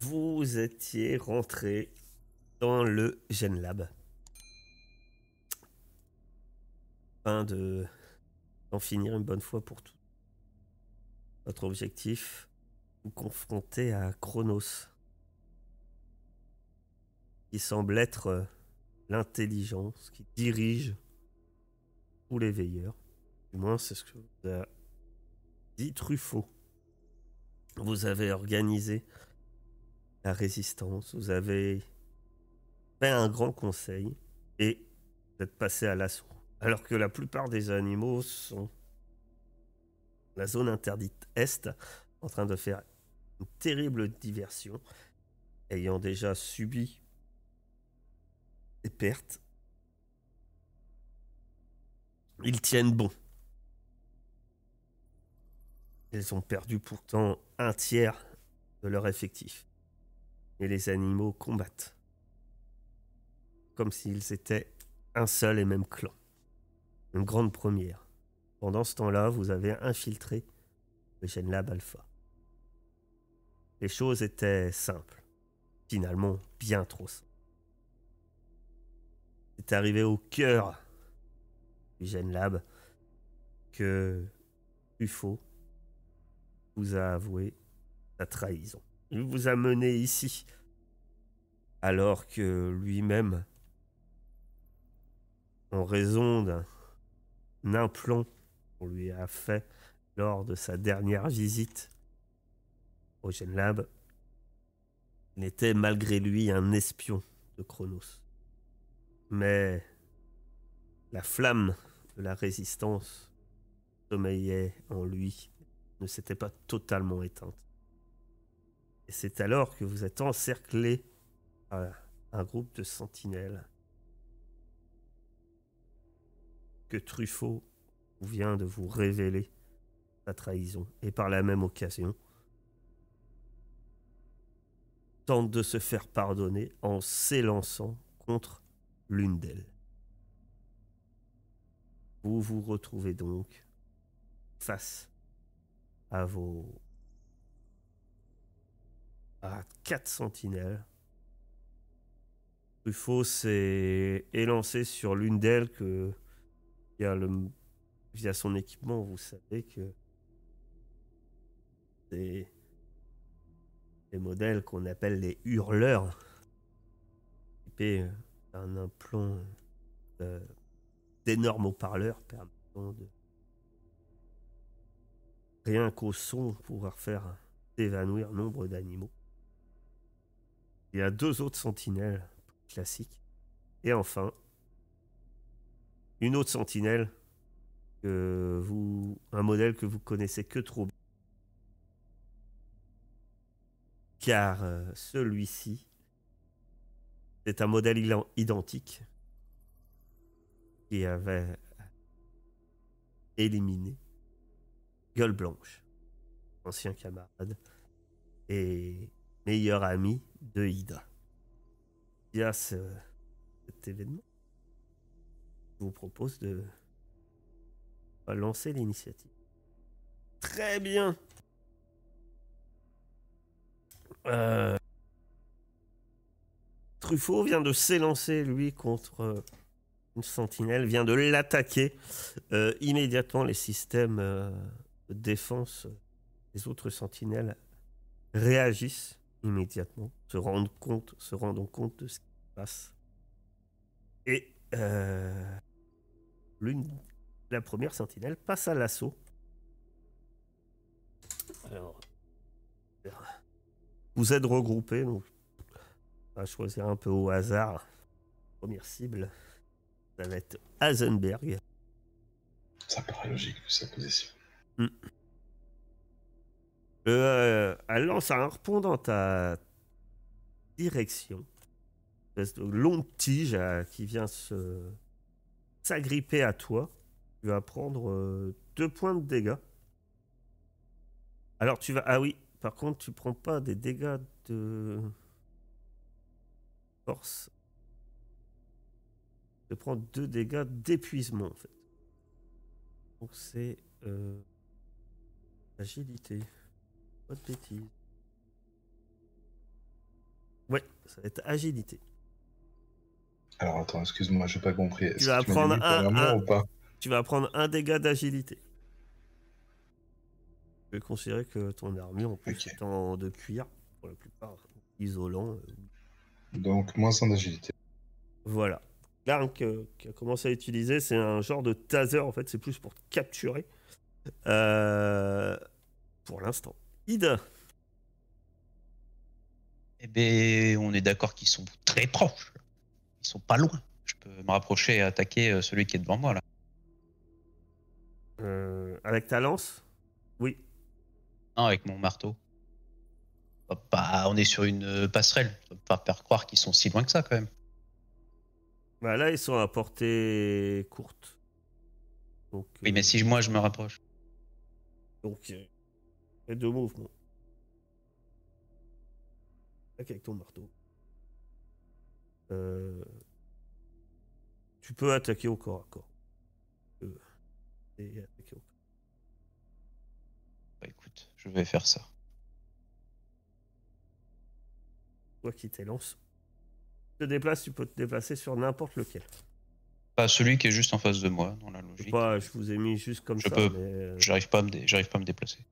vous étiez rentré dans le Gen Lab afin d'en finir une bonne fois pour toutes. Votre objectif, vous confronter à Chronos, qui semble être l'intelligence qui dirige tous les veilleurs. Du moins, c'est ce que vous a dit Truffaut. Vous avez organisé la résistance, vous avez fait un grand conseil et vous êtes passé à l'assaut. Alors que la plupart des animaux sont la zone interdite Est, en train de faire une terrible diversion, ayant déjà subi des pertes. Ils tiennent bon. Ils ont perdu pourtant un tiers de leur effectif. Et les animaux combattent. Comme s'ils étaient un seul et même clan. Une grande première. Pendant ce temps-là, vous avez infiltré le Gen Lab Alpha. Les choses étaient simples. Finalement, bien trop simples. C'est arrivé au cœur du Gen Lab que Ufo vous a avoué sa trahison. Il vous a mené ici alors que lui-même, en raison d'un implant qu'on lui a fait lors de sa dernière visite au Gen Lab, il était malgré lui un espion de Chronos. Mais la flamme de la résistance sommeillait en lui, ne s'était pas totalement éteinte. Et c'est alors que vous êtes encerclé par un groupe de sentinelles que Truffaut vient de vous révéler sa trahison. Et par la même occasion, tente de se faire pardonner en s'élançant contre l'une d'elles. Vous vous retrouvez donc face à à 4 sentinelles. Truffaut s'est élancé sur l'une d'elles que via son équipement, vous savez que c'est des modèles qu'on appelle les hurleurs, équipés d'un implant d'énormes haut-parleurs permettant de rien qu'au son pouvoir faire évanouir nombre d'animaux. Il y a 2 autres sentinelles classiques. Et enfin, une autre sentinelle, un modèle que vous connaissez que trop bien. Car celui-ci, c'est un modèle identique qui avait éliminé Gueule Blanche, ancien camarade et meilleur ami de Hydra. Via cet événement, je vous propose de lancer l'initiative. Très bien. Truffaut vient de s'élancer, lui, contre une sentinelle, vient de l'attaquer. Immédiatement, les systèmes de défense des autres sentinelles réagissent immédiatement, se rendant compte de ce qui se passe. Et la première sentinelle passe à l'assaut. Alors, vous êtes regroupés, donc on va choisir un peu au hasard. Première cible, ça va être Heisenberg. Ça paraît logique vu sa position. Elle lance un harpon dans ta direction. Une espèce de longue tige qui vient s'agripper à toi. Tu vas prendre 2 points de dégâts. Alors tu vas... Ah oui, par contre, tu prends pas des dégâts de force. Tu prends 2 dégâts d'épuisement, en fait. Donc c'est... agilité. Pas de bêtises. Ouais, ça va être agilité. Alors attends, excuse-moi, j'ai pas compris. Tu Est-ce vas que tu m'as dit prendre oui pour l'armure ou pas? tu vas prendre un dégât d'agilité. Je vais considérer que ton armure, en plus, Ok. étant de cuir, pour la plupart, isolant. Donc, moins 100 d'agilité. Voilà. L'arme qui a commencé à utiliser, c'est un genre de taser, en fait, c'est plus pour capturer. Pour l'instant. Ida. Eh ben, on est d'accord qu'ils sont très proches. Ils sont pas loin. Je peux me rapprocher et attaquer celui qui est devant moi là. Avec ta lance? Oui. Non, avec mon marteau. Bah, on est sur une passerelle. Ça peut pas faire croire qu'ils sont si loin que ça quand même. Bah là, ils sont à portée courte. Donc, Oui, mais si moi je me rapproche. donc fais 2 mouvements. Attaque avec ton marteau. Tu peux attaquer au corps à corps. Et attaquer au corps. Bah écoute, je vais faire ça. Toi qui t'élance. Tu te déplaces, tu peux te déplacer sur n'importe lequel. Pas celui qui est juste en face de moi, dans la Je sais logique. pas, je vous ai mis juste comme Je ça, peux. mais J'arrive pas à me déplacer.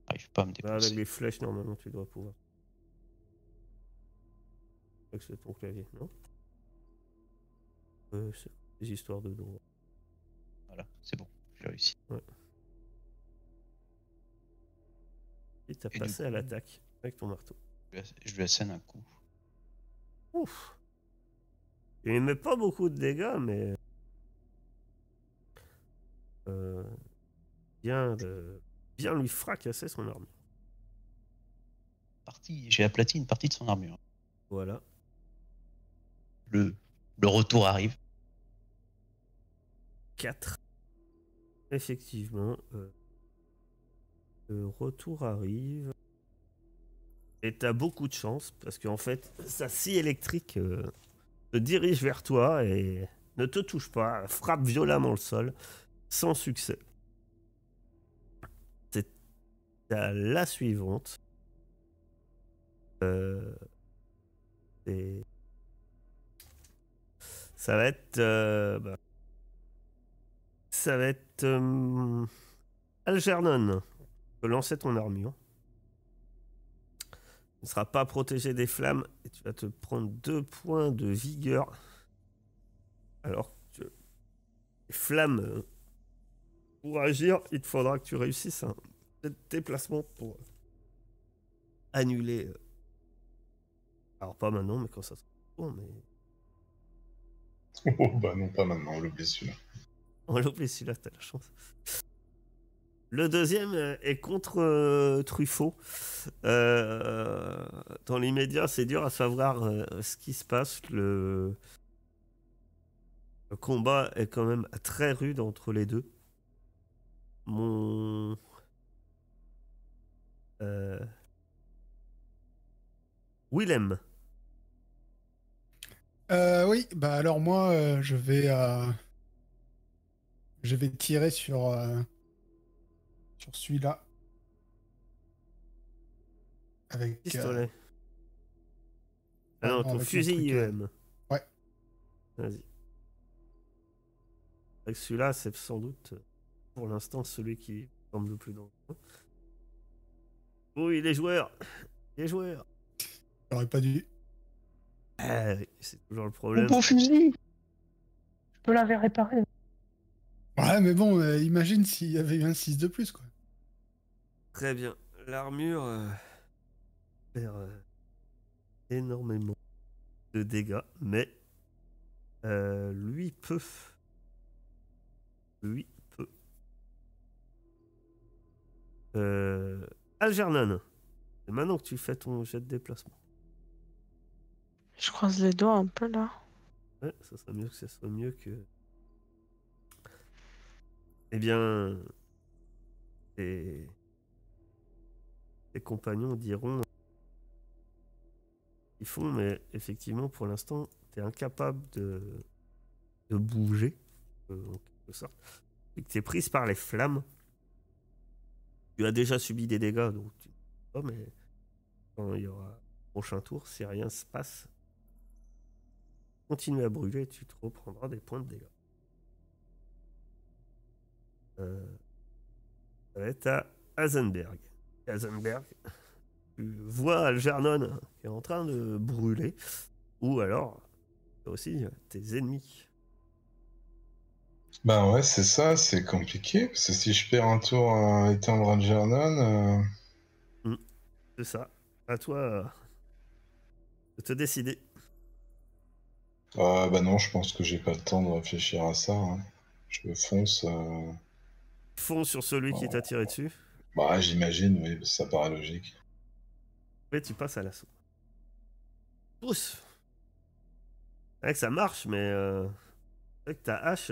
J'arrive pas à me là, avec déplacer. les flèches, normalement, tu dois pouvoir. Je crois que c'est ton clavier, non? C'est des histoires de droit. Voilà, c'est bon, j'ai réussi. Ouais. Et t'as Et passé du à coup, l'attaque avec ton marteau. je lui assène un coup. Ouf. Il met pas beaucoup de dégâts, mais bien lui fracasser son armure. J'ai aplati une partie de son armure. Voilà. Le retour arrive. 4. Effectivement. Le retour arrive. Et t'as beaucoup de chance, parce qu'en fait, sa scie électrique se dirige vers toi et ne te touche pas, frappe violemment le sol, sans succès. C'est à la suivante. Et ça va être... ça va être... Algernon. Tu peux lancer ton armure. Tu ne seras pas protégé des flammes et tu vas te prendre 2 points de vigueur. Alors que les flammes, pour agir, il te faudra que tu réussisses un déplacement pour annuler. Alors pas maintenant, mais quand ça sera bon, mais Oh bah non, pas maintenant, on l'oublie celui-là. on va l'oublier celui-là, t'as la chance. Le deuxième est contre Truffaut. Dans l'immédiat, c'est dur à savoir ce qui se passe. Le combat est quand même très rude entre les deux. Mon... Willem. Oui, bah alors moi, je vais tirer sur celui-là. Avec... Pistolet. Ah ouais, non, non, ton avec mon fusil truc, IEM. ouais. Vas-y. Avec celui-là, c'est sans doute, pour l'instant, celui qui semble le plus dangereux. Oui, les joueurs. Les joueurs. J'aurais pas dû. Ah, oui, c'est toujours le problème. Mon fusil, je peux l'avais réparé. Ouais, mais bon, imagine s'il y avait eu un 6 de plus, quoi. Très bien. L'armure perd énormément de dégâts, mais lui peut. Lui peut. Algernon, c'est maintenant que tu fais ton jet de déplacement. Je croise les doigts un peu là. Ouais, ça serait mieux que ça soit mieux que. Eh bien, tes compagnons diront ils font, mais effectivement, pour l'instant, tu es incapable de bouger, en quelque sorte. Et que tu es prise par les flammes. Tu as déjà subi des dégâts, donc tu ne sais pas, mais quand il y aura prochain tour, si rien se passe, continue à brûler, tu te reprendras des points de dégâts. Ça va être à Hasenberg. Hasenberg, tu vois Algernon qui est en train de brûler, ou alors aussi tes ennemis. Ben ouais, c'est ça, c'est compliqué, parce que si je perds un tour à éteindre Algernon, C'est ça. À toi de te décider. bah non, je pense que j'ai pas le temps de réfléchir à ça. Hein. Je fonce. Fonce sur celui qui t'a tiré dessus. Bah j'imagine, oui, ça paraît logique. Et tu passes à l'assaut. Pousse. C'est vrai que ça marche, mais c'est vrai que ta hache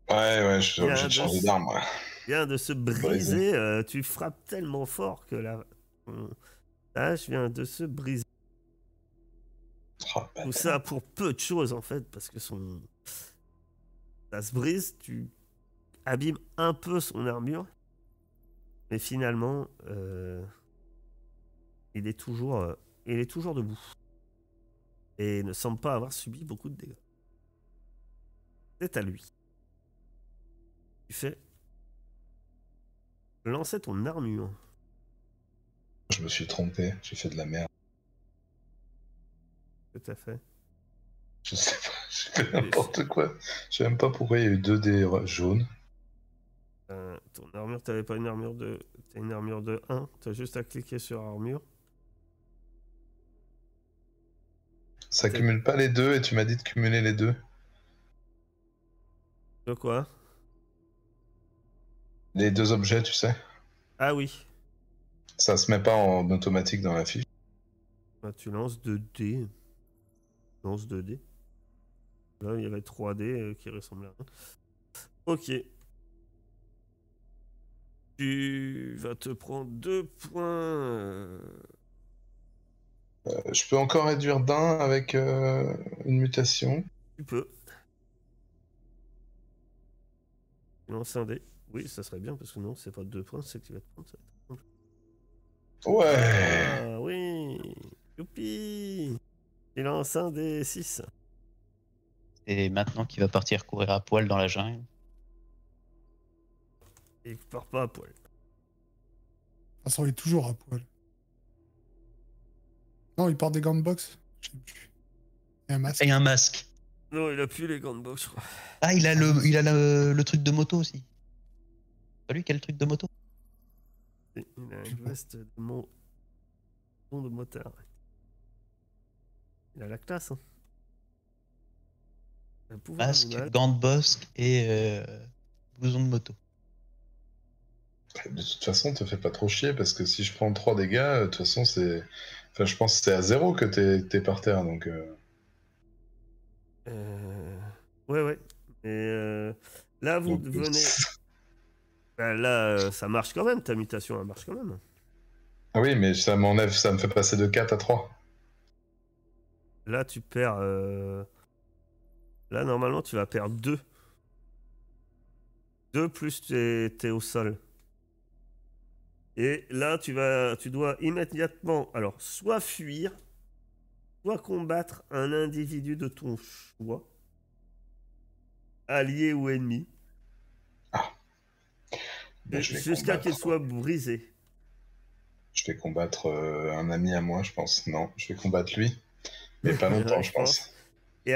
Ouais, je suis vient obligé de changer d'arme. Ouais. vient de se briser. Tu frappes tellement fort que ta hache vient de se briser. Ah, Tout ça pour peu de choses en fait, parce que ça se brise, tu abîmes un peu son armure, mais finalement, il est toujours debout et ne semble pas avoir subi beaucoup de dégâts. C'est à lui. Tu fais lancer ton armure. Je me suis trompé, j'ai fait de la merde. Tout à fait. Je sais pas, j'ai fait n'importe quoi. Je sais même pas pourquoi il y a eu 2 dés jaunes. Ton armure, t'avais pas une armure de. T'as une armure de 1, t'as juste à cliquer sur armure. Ça cumule pas les deux et tu m'as dit de cumuler les deux. De quoi? Les 2 objets, tu sais. Ah oui. Ça se met pas en automatique dans la fiche. Bah, tu lances 2 dés. Lance 2 dés. Là, il y avait 3 dés qui ressemblaient à 1. Ok. Tu vas te prendre 2 points. Je peux encore réduire d'un avec une mutation. Tu peux. Lance un dé. Oui, ça serait bien parce que non, c'est pas 2 points, c'est que tu vas te prendre. Ça va être... Ouais. Ah oui. Youpi. Il lance un dé 6. Et maintenant qu'il va partir courir à poil dans la jungle. Il part pas à poil. De toute façon, il est toujours à poil. Non, il porte des gants de boxe. Je sais plus. Et un masque. Et un masque. Non, il a plus les gants de boxe, je crois. Ah, il a le truc de moto aussi. C'est pas lui qui a le truc de moto. Il a une veste de de motard. Il a la classe, hein. Un pouvoir Masque, animal. gants de bosque et blouson de moto. De toute façon, te fais pas trop chier parce que si je prends 3 dégâts, de toute façon, c'est. Enfin, je pense que c'est à 0 que t'es par terre donc. Ouais. Et là, vous Donc, venez. Bah, là, ça marche quand même, ta mutation, elle marche quand même. Ah oui, mais ça m'enlève, ça me fait passer de 4 à 3. Là, tu perds. Là, normalement, tu vas perdre 2. 2 plus t'es au sol. Et là, tu dois immédiatement, alors, soit fuir, soit combattre un individu de ton choix, allié ou ennemi, Ben, je vais jusqu'à qu'il combattre. soit brisé. Je vais combattre un ami à moi, je pense. Non, je vais combattre lui. Mais pas longtemps, Ouais, je pense. Et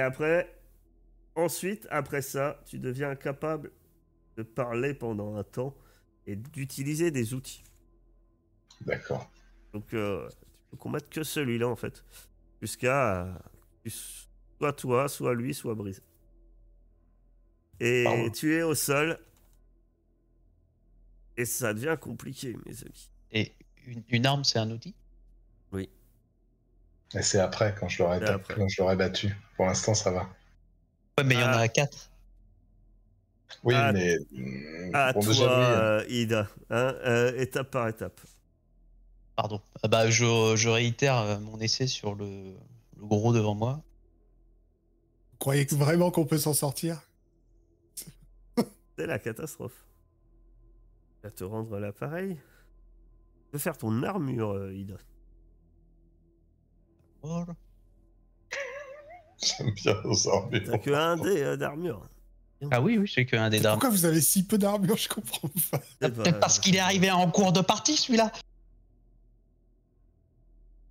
ensuite, après ça, tu deviens capable de parler pendant un temps et d'utiliser des outils. D'accord. Donc, tu peux combattre que celui-là, en fait. Jusqu'à soit toi, soit lui, soit brisé. Et Pardon. tu es au sol. Et ça devient compliqué, mes amis. Et une arme, c'est un outil? Oui. Et c'est après, quand je l'aurai après. quand je l'aurai battu. Pour l'instant, ça va. Ouais, mais il y en a 4. Oui, À- mais. À Bon, toi, déjà, lui. Ida. Hein, étape par étape. Pardon. Ah bah, je réitère mon essai sur le gros devant moi. Vous croyez vraiment qu'on peut s'en sortir? C'est la catastrophe. Tu vas te rendre l'appareil. Tu peux faire ton armure, Ida. Voilà. J'aime bien nos armures. T'as que un dé d'armure. Ah oui, oui, c'est qu'un des dards. Pourquoi vous avez si peu d'armure? Je comprends pas. C'est pas- Peut-être parce qu'il est arrivé en cours de partie, celui-là.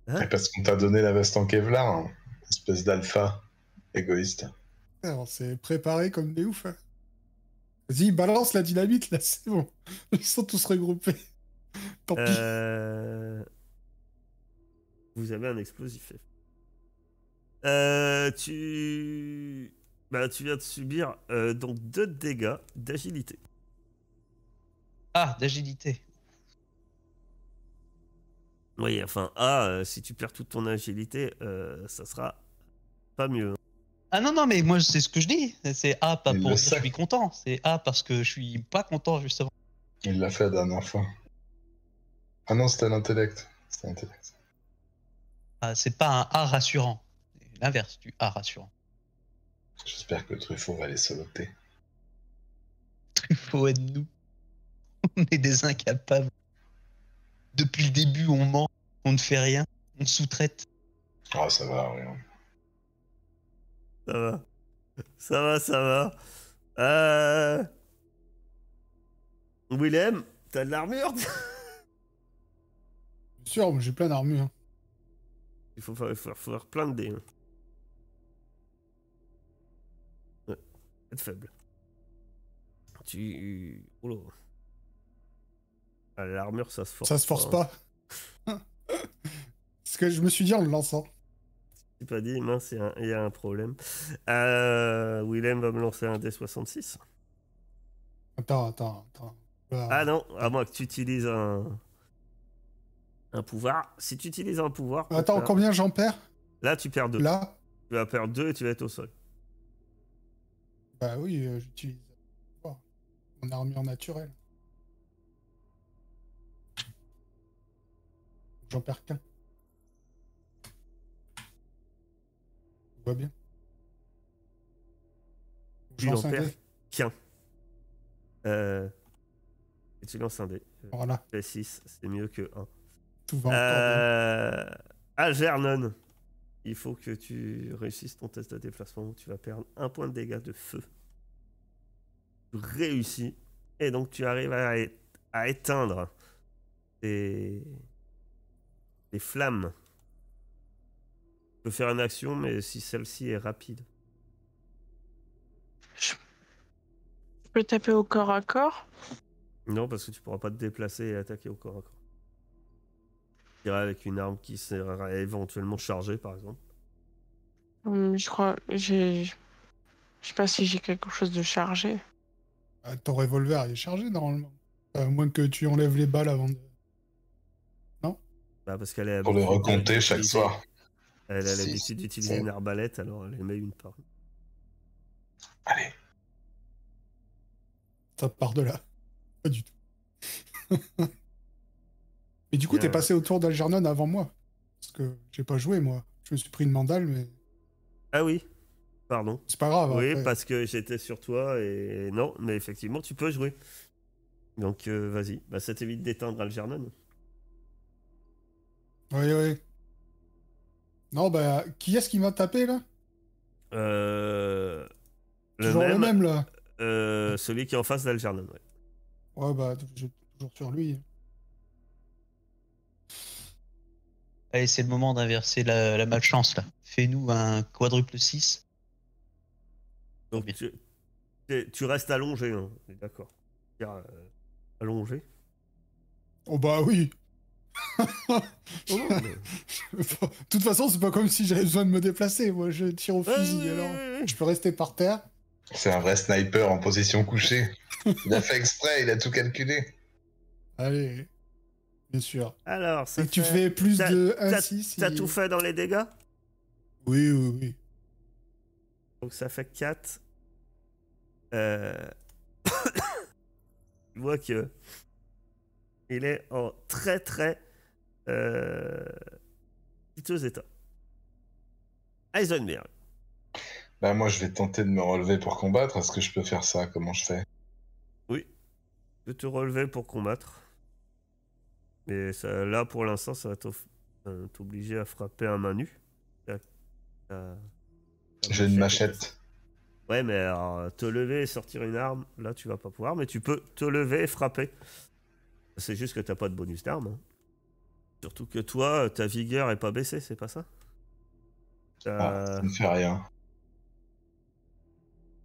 Hein? Et parce qu'on t'a donné la veste en Kevlar, hein. Espèce d'alpha égoïste. On s'est préparé comme des oufs. Hein. Vas-y, balance la dynamite, là, c'est bon. Ils sont tous regroupés. Tant pis. Vous avez un explosif. Tu viens de subir donc 2 dégâts d'agilité. Ah, d'agilité. Oui, enfin, si tu perds toute ton agilité, ça sera pas mieux. Ah non, non, mais moi, c'est ce que je dis. C'est A, pas Il pour le dire je sait. suis content. C'est A parce que je suis pas content, justement. Il l'a fait la dernière fois. Ah non, c'était l'intellect. C'était l'intellect. Ah, c'est pas un A rassurant. C'est l'inverse du A rassurant. J'espère que Truffaut va les soloter. Faut être nous. On est des incapables. Depuis le début, on ment, on ne fait rien, on sous-traite. Ah, ça va, rien. Ça va. Ça va, ça va. Willem, t'as de l'armure? Bien sûr, moi j'ai plein d'armure. Il faut faire plein de dés. Hein. Ouais, être faible. Oh là. Ah, l'armure, ça se force. Ça se force hein. pas. Ce que je me suis dit en le lançant. J'ai pas dit, mince, il y a un problème. Willem va me lancer un D66. Attends. Voilà. Ah non, à moins que tu utilises un pouvoir. Si tu utilises un pouvoir. Attends, combien j'en perds? Là, tu perds 2. Là? Tu vas perdre 2 et tu vas être au sol. Bah oui, j'utilise mon armure naturelle. J'en perds qu'un. On voit bien. Je Tu en lance un perds dé. qu'un. Et tu lances un dé. Voilà, Fait 6, c'est mieux que 1. tout va encore bien. Algernon, il faut que tu réussisses ton test de déplacement. Tu vas perdre 1 point de dégâts de feu. Tu réussis. Et donc tu arrives à éteindre les flammes. Tu peux faire une action, mais si celle-ci est rapide. Je peux taper au corps à corps. Non, parce que tu pourras pas te déplacer et attaquer au corps à corps. Tu iras avec une arme qui sera éventuellement chargée, par exemple. Je crois. Je sais pas si j'ai quelque chose de chargé. Ah, ton revolver il est chargé normalement. À moins que tu enlèves les balles avant de. Bah, parce qu'elle est Pour les habituée recompter chaque d'utiliser- soir. Elle a Six, l'habitude d'utiliser sept. une arbalète, alors elle met une par. Allez. Ça part de là. Pas du tout. Mais du coup, Bien. t'es passé autour d'Algernon avant moi. Parce que j'ai pas joué, moi. Je me suis pris une mandale, mais Ah oui, pardon. c'est pas grave. Oui, après. parce que j'étais sur toi et non, mais effectivement, tu peux jouer. Donc vas-y, bah, ça t'évite d'éteindre Algernon. Oui. Non, bah, qui est-ce qui m'a tapé, là? Le Toujours le même, là. celui qui est en face d'Algernon. Ouais. Ouais, bah, j'ai toujours sur lui. Allez, c'est le moment d'inverser la malchance, là. Fais-nous un quadruple 6. Donc Bien. tu restes allongé, hein. On est d'accord. Allongé. Oh, bah oui. Oh, non, mais- De toute façon, c'est pas comme si j'avais besoin de me déplacer. Moi, je tire au fusil, oui, alors. oui, oui. Je peux rester par terre. C'est un vrai sniper en position couchée. Il a fait exprès, il a tout calculé. Allez. Bien sûr. Alors, ça Et tu fait- fais plus T'as- de t'as- 1-6. T'as tout fait dans les dégâts? Oui. Donc ça fait 4. Tu vois que il est en très piteux état. Heisenberg. Bah moi je vais tenter de me relever pour combattre. Est-ce que je peux faire ça? Comment je fais? Oui. Tu peux te relever pour combattre. Mais ça, là pour l'instant ça va t'obliger à frapper à main nue. ta J'ai une est machette. cassée. Ouais, mais alors, te lever et sortir une arme, là tu vas pas pouvoir, mais tu peux te lever et frapper. C'est juste que t'as pas de bonus d'arme. Hein. Surtout que toi, ta vigueur est pas baissée, c'est pas ça? Ah, ça me fait rien.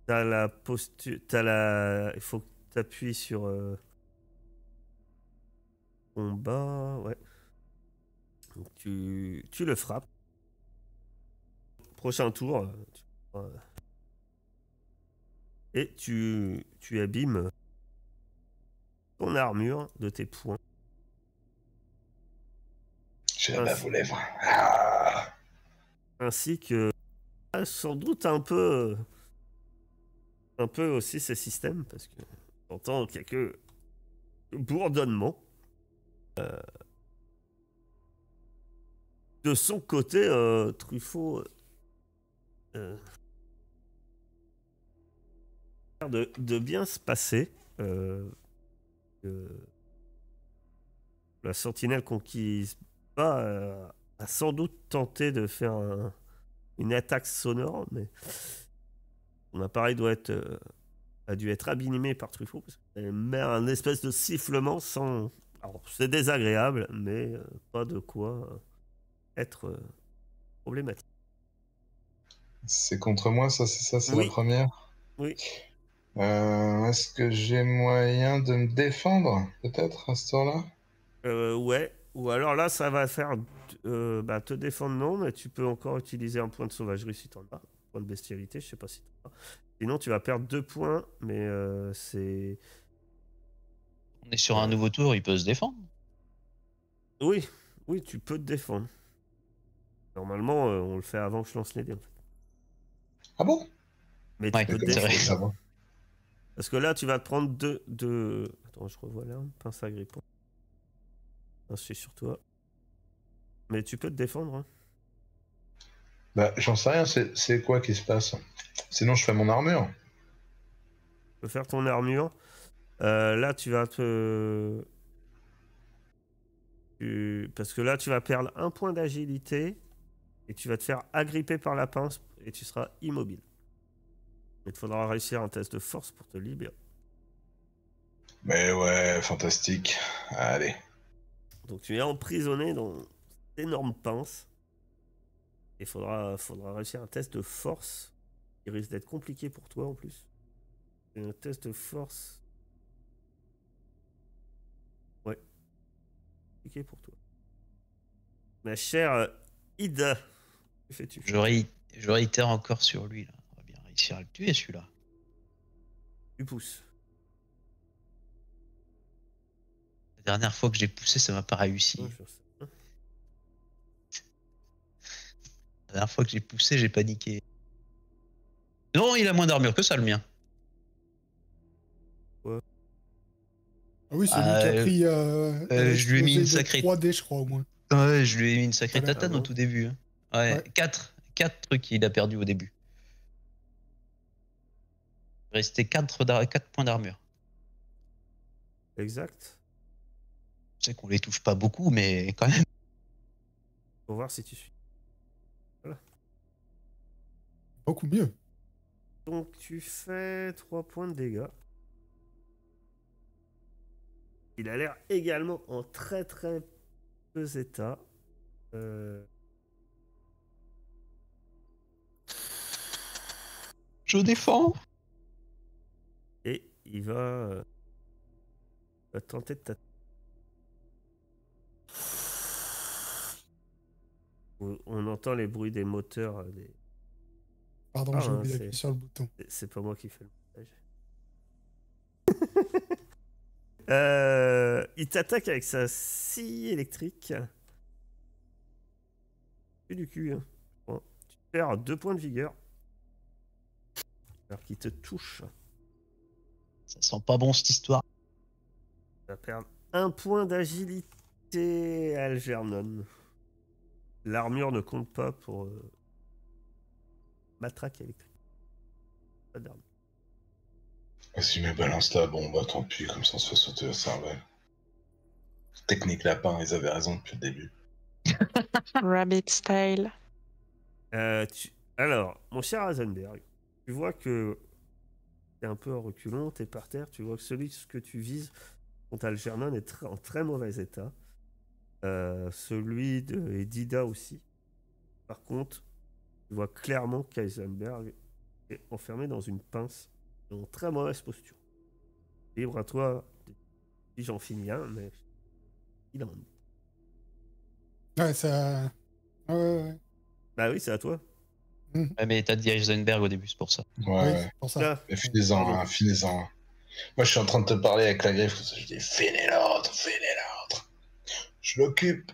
T'as la posture. T'as la. Il faut que t'appuies sur. Combat. Ouais. Donc tu le frappes. Prochain tour. Et tu abîmes ton armure de tes poings. J'ai la bave aux lèvres. Ah. Ainsi que. Sans doute un peu aussi ces systèmes, parce que j'entends quelques bourdonnements. De son côté, Truffaut de bien se passer. La sentinelle conquise pas a sans doute tenté de faire une attaque sonore, mais son appareil a dû être abîmé par Truffaut parce qu'il met un espèce de sifflement sans. Alors, c'est désagréable, mais pas de quoi être problématique. C'est contre moi, ça, c'est ça, c'est Oui. la première. Oui. Est-ce que j'ai moyen de me défendre, peut-être, à ce tour-là? Ouais. Ou alors là, ça va faire te défendre, non, mais tu peux encore utiliser un point de sauvagerie si t'en as. Un point de bestialité, je sais pas si t'en as. Sinon, tu vas perdre 2 points, mais c'est. On est sur un nouveau tour, il peut se défendre. Oui, tu peux te défendre. Normalement, on le fait avant que je lance les dés. En fait. Ah bon? Mais tu Ouais, peux te c'est vrai. défendre. Ça va. Parce que là, tu vas te prendre deux. Attends, je revois l'arme. Pince à grippon. Je suis sur toi. Mais tu peux te défendre. Hein. Bah, j'en sais rien, c'est quoi qui se passe? Sinon, je fais mon armure. Tu peux faire ton armure. Là, tu vas te. Parce que là, tu vas perdre un point d'agilité. Et tu vas te faire agripper par la pince. Et tu seras immobile. Il te faudra réussir un test de force pour te libérer. Mais ouais, fantastique. Allez. Donc tu es emprisonné dans cette énorme pince. Et faudra réussir un test de force. Qui risque d'être compliqué pour toi en plus. Et un test de force. Ouais. Compliqué pour toi. Ma chère Ida. Que fais-tu? Je réitère encore sur lui, là. On va bien réussir à le tuer, celui-là. Tu pousses. La dernière fois que j'ai poussé, ça m'a pas réussi. Ouais, je sais. La dernière fois que j'ai poussé, j'ai paniqué. Non, il a moins d'armure que ça, le mien. Ah oui, c'est lui qui a pris. je lui ai mis une sacrée. 3D, je crois, au moins. Ouais, je lui ai mis une sacrée Voilà. tatane au tout début. Hein. Ouais, Ouais. 4 trucs qu'il a perdu au début. Il restait 4 points d'armure. Exact. Je sais qu'on les touche pas beaucoup, mais quand même. Faut voir si tu suis. Beaucoup mieux. Donc tu fais 3 points de dégâts. Il a l'air également en très très peu état. Je défends. Et il va tenter de t'attaquer. On entend les bruits des moteurs. Pardon, Ah, j'ai hein, oublié d'appuyer sur le bouton. C'est pas moi qui fais le montage. Il t'attaque avec sa scie électrique. C'est du cul. Hein. Bon, tu perds 2 points de vigueur. Alors qu'il te touche. Ça sent pas bon cette histoire. Tu vas perdre 1 point d'agilité, Algernon. L'armure ne compte pas pour matraque électrique. Pas d'armure. Si je me balance là, bon, bah tant pis, comme ça on se fait sauter la cervelle. Technique lapin, ils avaient raison depuis le début. Rabbit style. Alors, mon cher Heisenberg, tu vois que t'es un peu en reculant, t'es par terre, tu vois que celui que tu vises, ton Algernon, est en très mauvais état. Celui de Edida aussi. Par contre, tu vois clairement qu'Eisenberg est enfermé dans une pince en très mauvaise posture. Libre à toi, si j'en finis un, mais il en est. Ouais, ça. Ouais. Bah oui, c'est à toi. Ouais, mais t'as dit Heisenberg au début, c'est pour ça. Oui, Ouais, c'est pour ça. Ah, mais finis-en, Pardon. hein, finis-en. Moi, je suis en train de te parler avec la griffe. Je dis, finis l'autre, finis l'autre. Je l'occupe.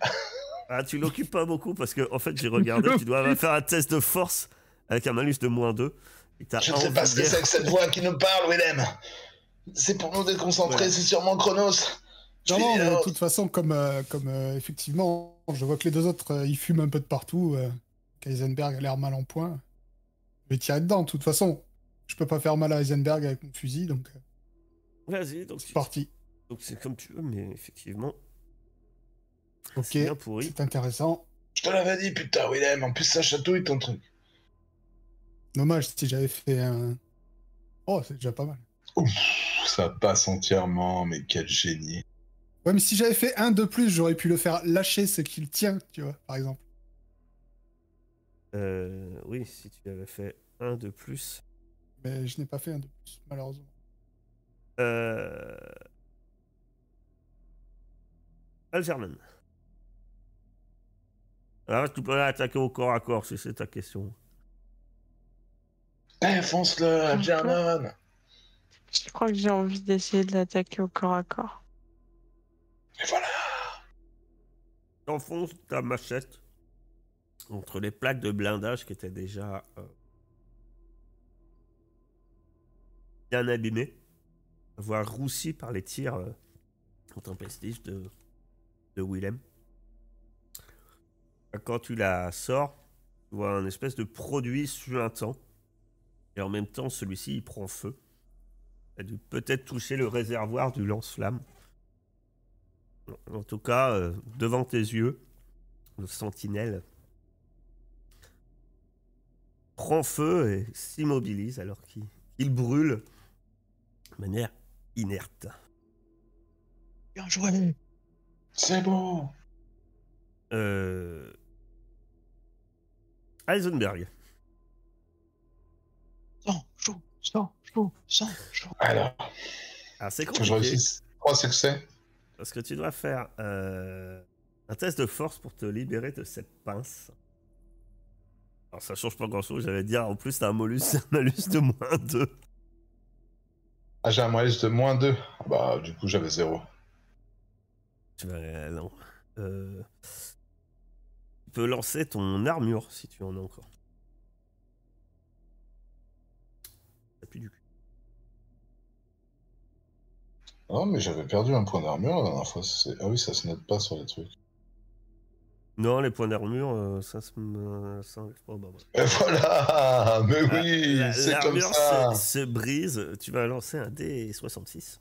Ah, tu l'occupes pas beaucoup parce que, en fait, j'ai regardé, tu dois faire un test de force avec un malus de -2. Et t'as Je un ne sais pas ce que vigueur. c'est que cette voix qui nous parle, Willem. C'est pour nous déconcentrer, Ouais. c'est sûrement Chronos. Je Non, finis mais de l'autre. toute façon, comme effectivement, je vois que les deux autres, ils fument un peu de partout. Heisenberg a l'air mal en point. Je vais tirer dedans, de toute façon. Je peux pas faire mal à Heisenberg avec mon fusil, donc Vas-y, donc c'est parti. donc c'est comme tu veux, mais effectivement, Ok, c'est bien pourri. c'est intéressant. Je te l'avais dit, putain, Willem. En plus, ça chatouille ton truc. Dommage si j'avais fait un... Oh, c'est déjà pas mal. Ouf, ça passe entièrement, mais quel génie. Ouais, mais si j'avais fait un de plus, j'aurais pu le faire lâcher ce qu'il tient, tu vois, par exemple. Oui, si tu avais fait un de plus. Mais je n'ai pas fait un de plus, malheureusement. Algernon. Alors, tu peux l'attaquer au corps à corps si c'est ta question. Eh, fonce-le, Algernon. Je crois que j'ai envie d'essayer de l'attaquer au corps à corps. Et voilà. T'enfonces ta machette entre les plaques de blindage qui étaient déjà bien abîmées, voire roussies par les tirs intempestifs de Willem. Quand tu la sors, tu vois un espèce de produit suintant. Et en même temps, celui-ci, il prend feu. Tu as dû peut-être toucher le réservoir du lance-flamme. En tout cas, devant tes yeux, le sentinelle prend feu et s'immobilise alors qu'il brûle de manière inerte. Bien joué. C'est bon. Heisenberg. Sans chaud. Alors, Alors c'est faut que je compliqué réussisse 3 succès. parce que tu dois faire un test de force pour te libérer de cette pince. Alors ça change pas grand-chose, j'allais dire en plus t'as un malus de -2. Ah, j'ai un malus de -2. Bah, du coup, j'avais 0. Non. Tu peux lancer ton armure si tu en as encore. T'as plus du cul. Non, mais j'avais perdu un point d'armure la dernière fois. Ah oui, ça se note pas sur les trucs. Non, les points d'armure, ça enlève pas. Bah, Et voilà. Mais oui, c'est comme l'armure ça. se brise, tu vas lancer un D66.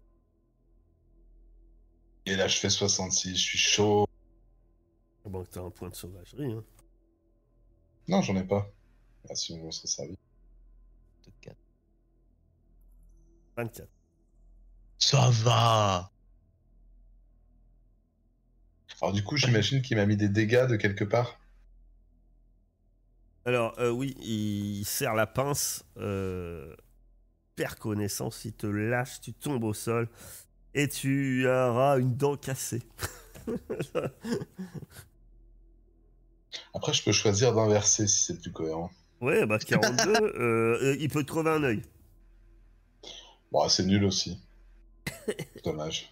Et là, je fais 66. Je suis chaud. Bon, t'as un point de sauvagerie. Hein. Non, j'en ai pas. Ah, sinon, on serait servi. 24. Ça va. Alors, du coup, j'imagine qu'il m'a mis des dégâts de quelque part. Alors, oui, il serre la pince, perd connaissance, il te lâche, tu tombes au sol et tu auras une dent cassée. Après, je peux choisir d'inverser si c'est plus cohérent. Ouais, bah 42, il peut te crever un œil. Bon, c'est nul aussi. Dommage.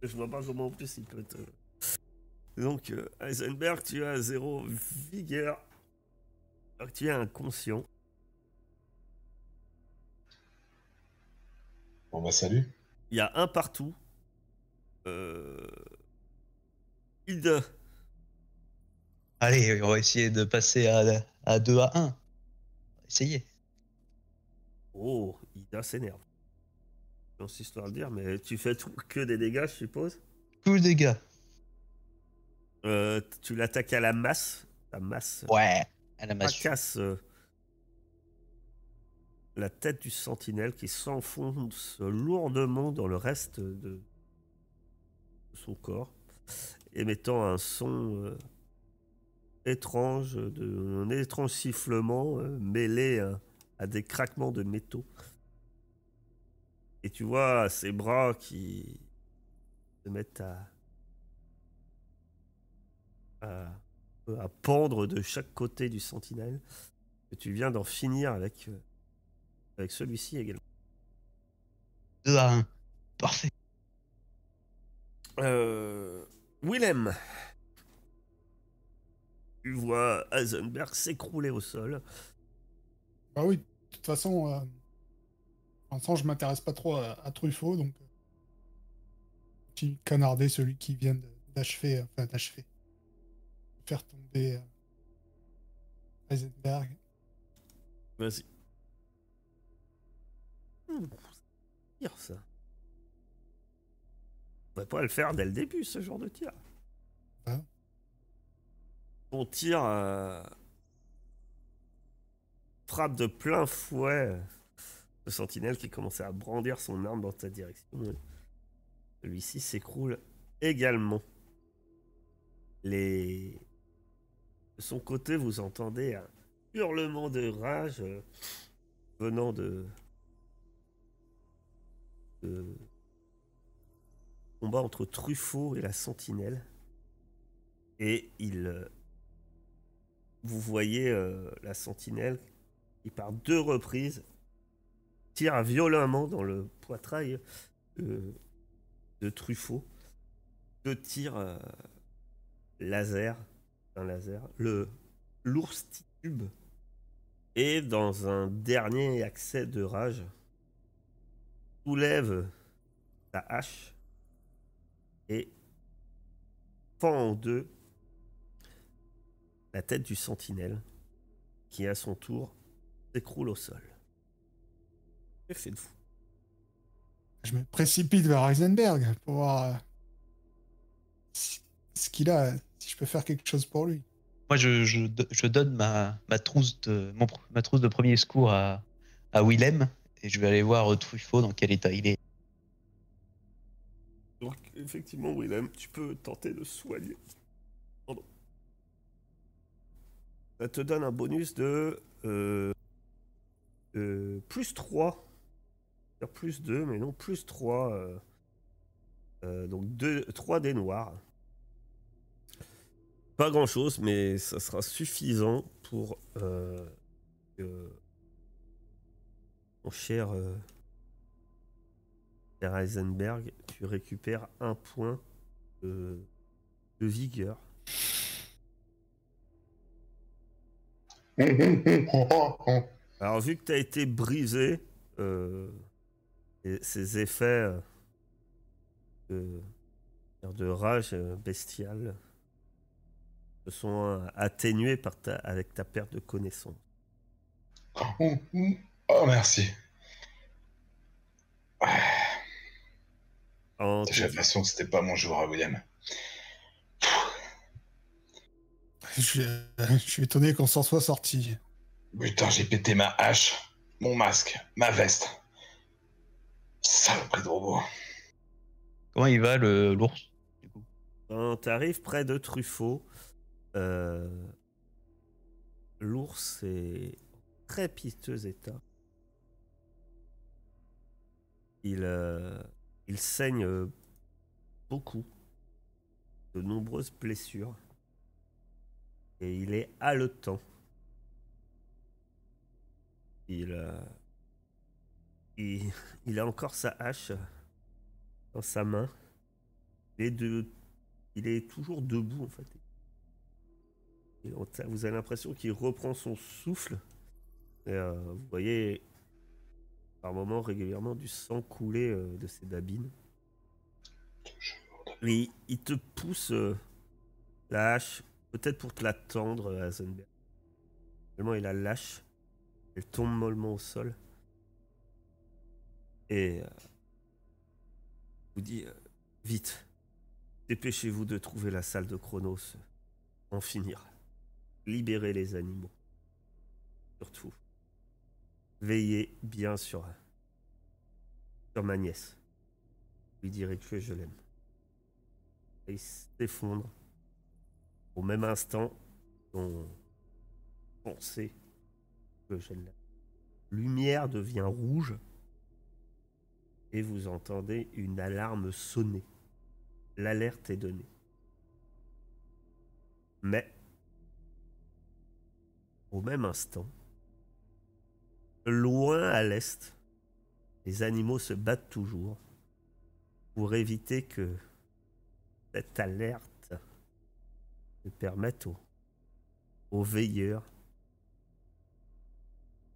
Je vois pas comment en plus il peut te... Donc, Heisenberg, tu as 0 vigueur. Alors que tu es inconscient. Bon, bah, salut. Il y a un partout. Hilda. Allez, on va essayer de passer à 2 à 1. Essayez. Oh, Hilda s'énerve. J'insiste à le dire, mais tu fais que des dégâts, je suppose. Tous les dégâts. Tu l'attaques à la masse. La masse. Ouais. À la massue. fracasse la tête du sentinelle qui s'enfonce lourdement dans le reste de son corps, émettant un son étrange, un étrange sifflement mêlé à des craquements de métaux. Et tu vois ses bras qui se mettent à pendre de chaque côté du sentinelle. Et tu viens d'en finir avec celui-ci également. 2-1. Parfait. Willem, tu vois Heisenberg s'écrouler au sol. Bah oui, de toute façon, pour l'instant, je m'intéresse pas trop à Truffaut, donc j'ai canardé celui qui vient d'achever, faire tomber Heisenberg. Vas-y. Tire ça. On va pas le faire dès le début, ce genre de tir. Hein? On tire frappe de plein fouet le sentinelle qui commençait à brandir son arme dans ta direction. Celui-ci s'écroule également. De son côté, vous entendez un hurlement de rage venant de combat entre Truffaut et la sentinelle. Et vous voyez la sentinelle qui, par 2 reprises, tire violemment dans le poitrail de Truffaut. 2 tirs laser, l'ours titube. Et dans un dernier accès de rage, soulève sa hache et fend en 2 la tête du sentinelle qui, à son tour, s'écroule au sol. Que faites-vous? Je me précipite vers Heisenberg pour voir ce qu'il a, si je peux faire quelque chose pour lui. Moi, je donne ma trousse de premier secours à Willem et je vais aller voir Truffaut dans quel état il est. Donc, effectivement, Willem, tu peux tenter de soigner. Pardon. Ça te donne un bonus de plus 3. Plus 2, mais non, plus 3. Donc 3 dés noirs. Pas grand chose, mais ça sera suffisant pour que mon cher Heisenberg, tu récupères 1 point de vigueur. Alors, vu que tu as été brisé, ces effets de rage bestiale se sont atténués avec ta perte de connaissance. Oh, merci. J'ai Je l'impression que c'était pas mon jour à William. Je suis étonné qu'on s'en soit sorti. Putain, j'ai pété ma hache, mon masque, ma veste. Saloperie de robot. Comment il va, l'ours, du coup? Quand tu arrives près de Truffaut, l'ours est en très piteux état. Il saigne beaucoup, de nombreuses blessures, et il est haletant. Il a encore sa hache dans sa main. Il est toujours debout en fait. Et vous avez l'impression qu'il reprend son souffle. Et, vous voyez par moments régulièrement du sang couler de ses babines. Et il te pousse la hache, peut-être pour te la tendre, Heisenberg. Finalement, il la lâche. Elle tombe mollement au sol. Et vous dit vite, dépêchez-vous de trouver la salle de Chronos. En finir. Libérez les animaux. surtout, veillez bien sur ma nièce. Je lui dirai que je l'aime. Et il s'effondre. Au même instant, on pensait que je l'aime. Lumière devient rouge et vous entendez une alarme sonner. L'alerte est donnée. Mais, au même instant, loin à l'est, les animaux se battent toujours pour éviter que cette alerte ne permette aux veilleurs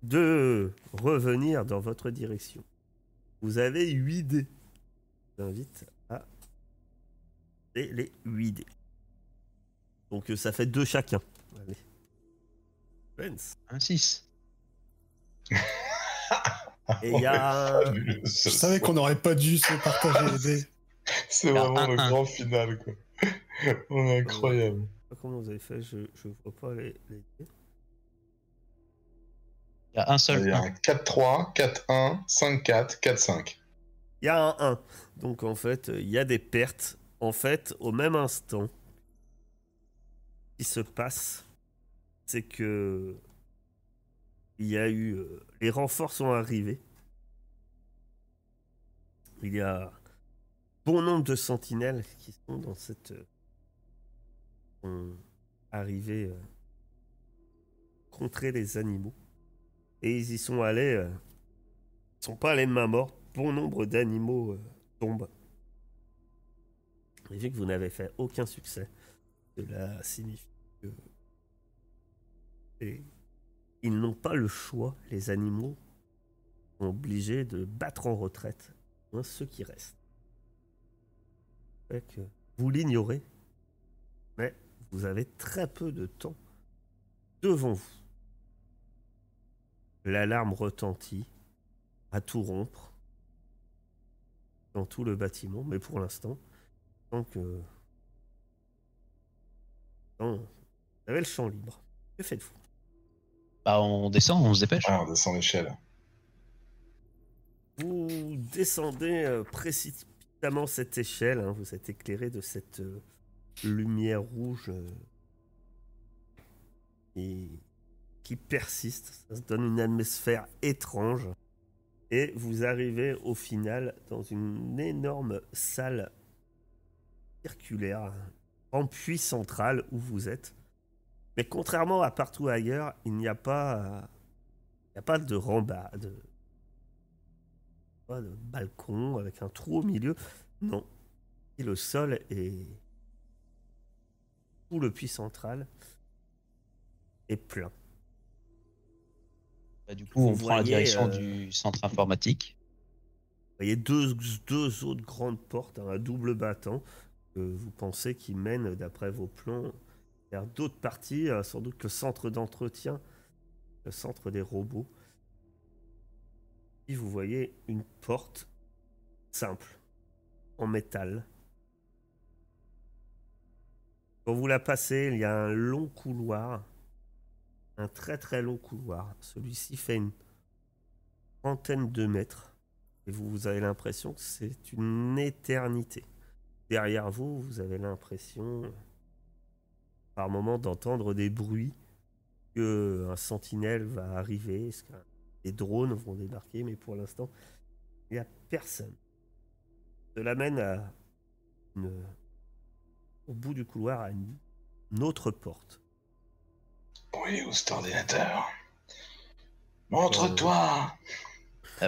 de revenir dans votre direction. Vous avez 8 dés. Je vous invite à et les 8 dés. Donc ça fait 2 chacun. Allez. Vance. Un 6. Et il y a Fabuleux, Je ce savais soir. qu'on n'aurait pas dû se partager les dés. C'est Il y a vraiment le 1-1. grand final, quoi. On est incroyable. comment vous avez fait, je vois pas les dés. Il y a un seul Il y a 1. un 4-3, 4-1, 5-4, 4-5. Il y a un 1. Donc en fait, il y a des pertes. En fait, au même instant, ce qui se passe, c'est que il y a eu les renforts sont arrivés. Il y a bon nombre de sentinelles qui sont dans cette sont arrivés contrer les animaux et ils y sont allés. Ils sont pas allés de main morte. Bon nombre d'animaux tombent. Et vu que vous n'avez fait aucun succès, cela signifie que et ils n'ont pas le choix. Les animaux sont obligés de battre en retraite, moins ceux qui restent. Fait que vous l'ignorez, mais vous avez très peu de temps devant vous. L'alarme retentit à tout rompre dans tout le bâtiment, mais pour l'instant, tant que vous avez le champ libre. Que faites-vous? Bah, on descend, on se dépêche. Ah, on descend l'échelle. Vous descendez précipitamment cette échelle, hein, vous êtes éclairé de cette lumière rouge et qui persiste. Ça se donne une atmosphère étrange. Et vous arrivez au final dans une énorme salle circulaire, en puits central où vous êtes. Mais contrairement à partout ailleurs, il n'y a pas de rambarde, pas de balcon avec un trou au milieu. Non. Et le sol est tout le puits central est plein. Bah, du coup, on Vous prend la voyez, direction du centre informatique. Vous voyez deux autres grandes portes à double battant que vous pensez qui mènent, d'après vos plans, vers d'autres parties, sans doute le centre d'entretien, le centre des robots. Puis vous voyez une porte simple, en métal. Quand vous la passez, il y a un long couloir, un très très long couloir. Celui-ci fait une trentaine de mètres. Et vous avez l'impression que c'est une éternité. Derrière vous, vous avez l'impression, par moment, d'entendre des bruits, qu'un sentinelle va arriver, que des drones vont débarquer, mais pour l'instant, il n'y a personne. Cela mène au bout du couloir à une autre porte. Oui, où cet ordinateur? Montre-toi!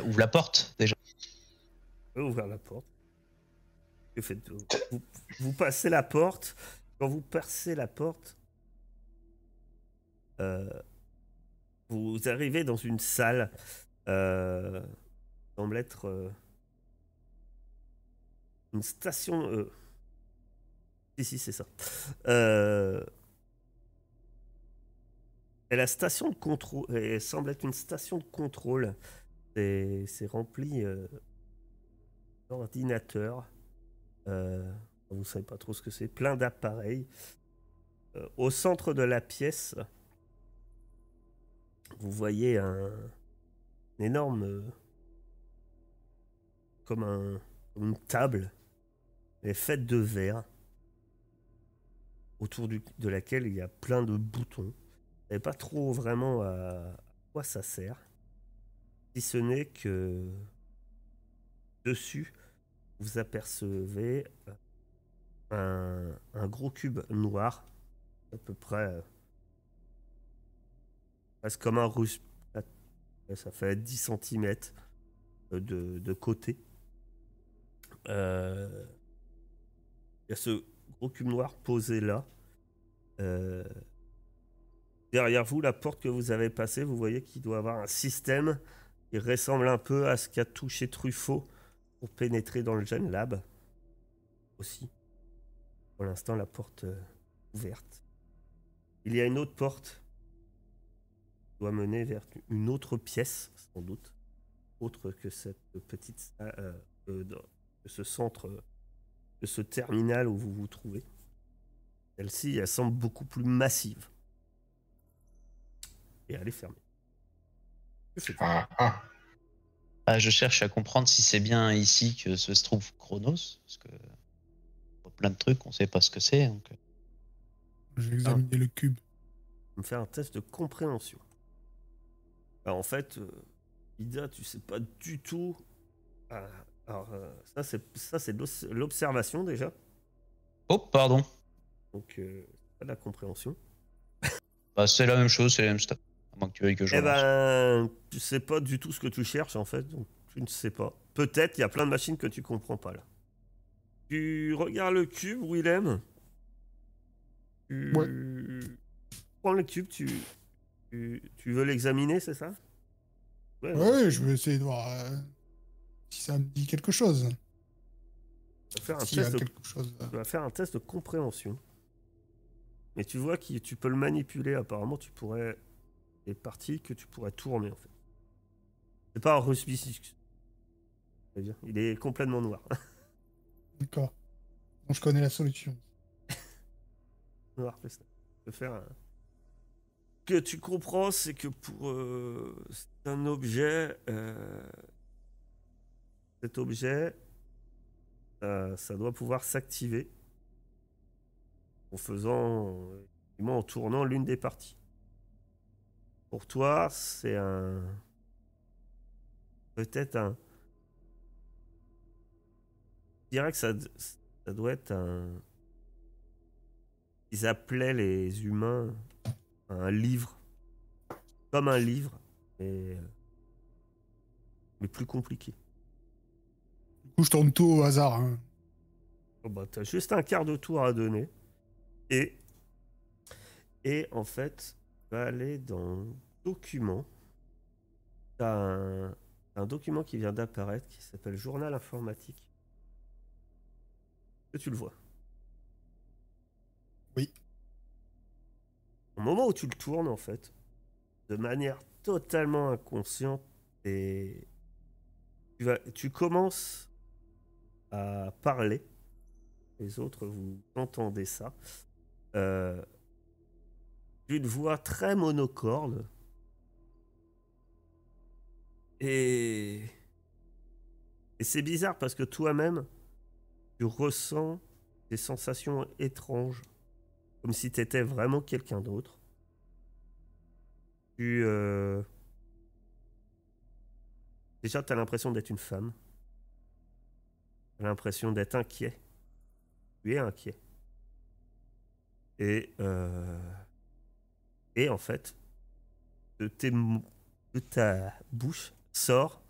Ouvre la porte, déjà. Vous pouvez ouvrir la porte. Que faites-vous? Vous passez la porte. Quand vous passez la porte, vous arrivez dans une salle. Semble être une station. Si, c'est ça. Et la station de contrôle semble être une station de contrôle. C'est rempli d'ordinateurs. Vous savez pas trop ce que c'est. Plein d'appareils. Au centre de la pièce, vous voyez un énorme... comme une table, mais faite de verre, autour de laquelle il y a plein de boutons. Vous ne savez pas trop vraiment à quoi ça sert, si ce n'est que dessus, vous apercevez un gros cube noir, à peu près presque comme un russe. Ça fait 10 cm de côté. Il y a ce gros cube noir posé là. Derrière vous, la porte que vous avez passée, vous voyez qu'il doit avoir un système qui ressemble un peu à ce qu'a touché Truffaut pour pénétrer dans le Gen Lab aussi. Pour l'instant, la porte ouverte. Il y a une autre porte qui doit mener vers une autre pièce, sans doute, autre que cette petite que ce centre, que ce terminal où vous vous trouvez. Celle-ci, elle semble beaucoup plus massive. Et elle est fermée. Je cherche à comprendre si c'est bien ici que se trouve Chronos, parce que plein de trucs, on sait pas ce que c'est. Donc... Je vais examiner le cube. Je vais me faire un test de compréhension. Alors, en fait, Ida, tu sais pas du tout. Ça c'est de l'observation déjà. Oh, pardon. Donc, pas de la compréhension. C'est la même chose, c'est la même stuff. À moins que tu veuilles que je relance. Tu sais pas du tout ce que tu cherches en fait, donc tu ne sais pas. Peut-être il y a plein de machines que tu comprends pas là. Tu regardes le cube, Willem. Ouais. Prends le cube, tu veux l'examiner, c'est ça? Ouais, je vais essayer de voir si ça me dit quelque chose. Tu vas faire un test de compréhension. Mais tu vois que tu peux le manipuler, apparemment tu pourrais... des parties que tu pourrais tourner en fait. C'est pas un Rusby. Il est complètement noir. D'accord. Bon, je connais la solution. Noir, je peux faire un... Ce que tu comprends, c'est que pour un objet, cet objet, ça doit pouvoir s'activer en tournant l'une des parties. Pour toi, c'est peut-être un... Je dirais que ça doit être un... Ils appelaient les humains un livre. Comme un livre, mais plus compliqué. Du coup, je tourne tout au hasard. Hein. Oh bah, t'as juste un quart de tour à donner. Et en fait, tu vas aller dans Documents. T'as un document qui vient d'apparaître qui s'appelle Journal informatique. Est-ce que tu le vois? Oui. Au moment où tu le tournes, en fait, de manière totalement inconsciente, et tu commences à parler. Les autres, vous entendez ça. D'une voix très monocorde. Et c'est bizarre parce que toi-même, tu ressens des sensations étranges. Comme si tu étais vraiment quelqu'un d'autre. Déjà, tu as l'impression d'être une femme. Tu as l'impression d'être inquiet. Tu es inquiet. Et en fait, de ta bouche sort...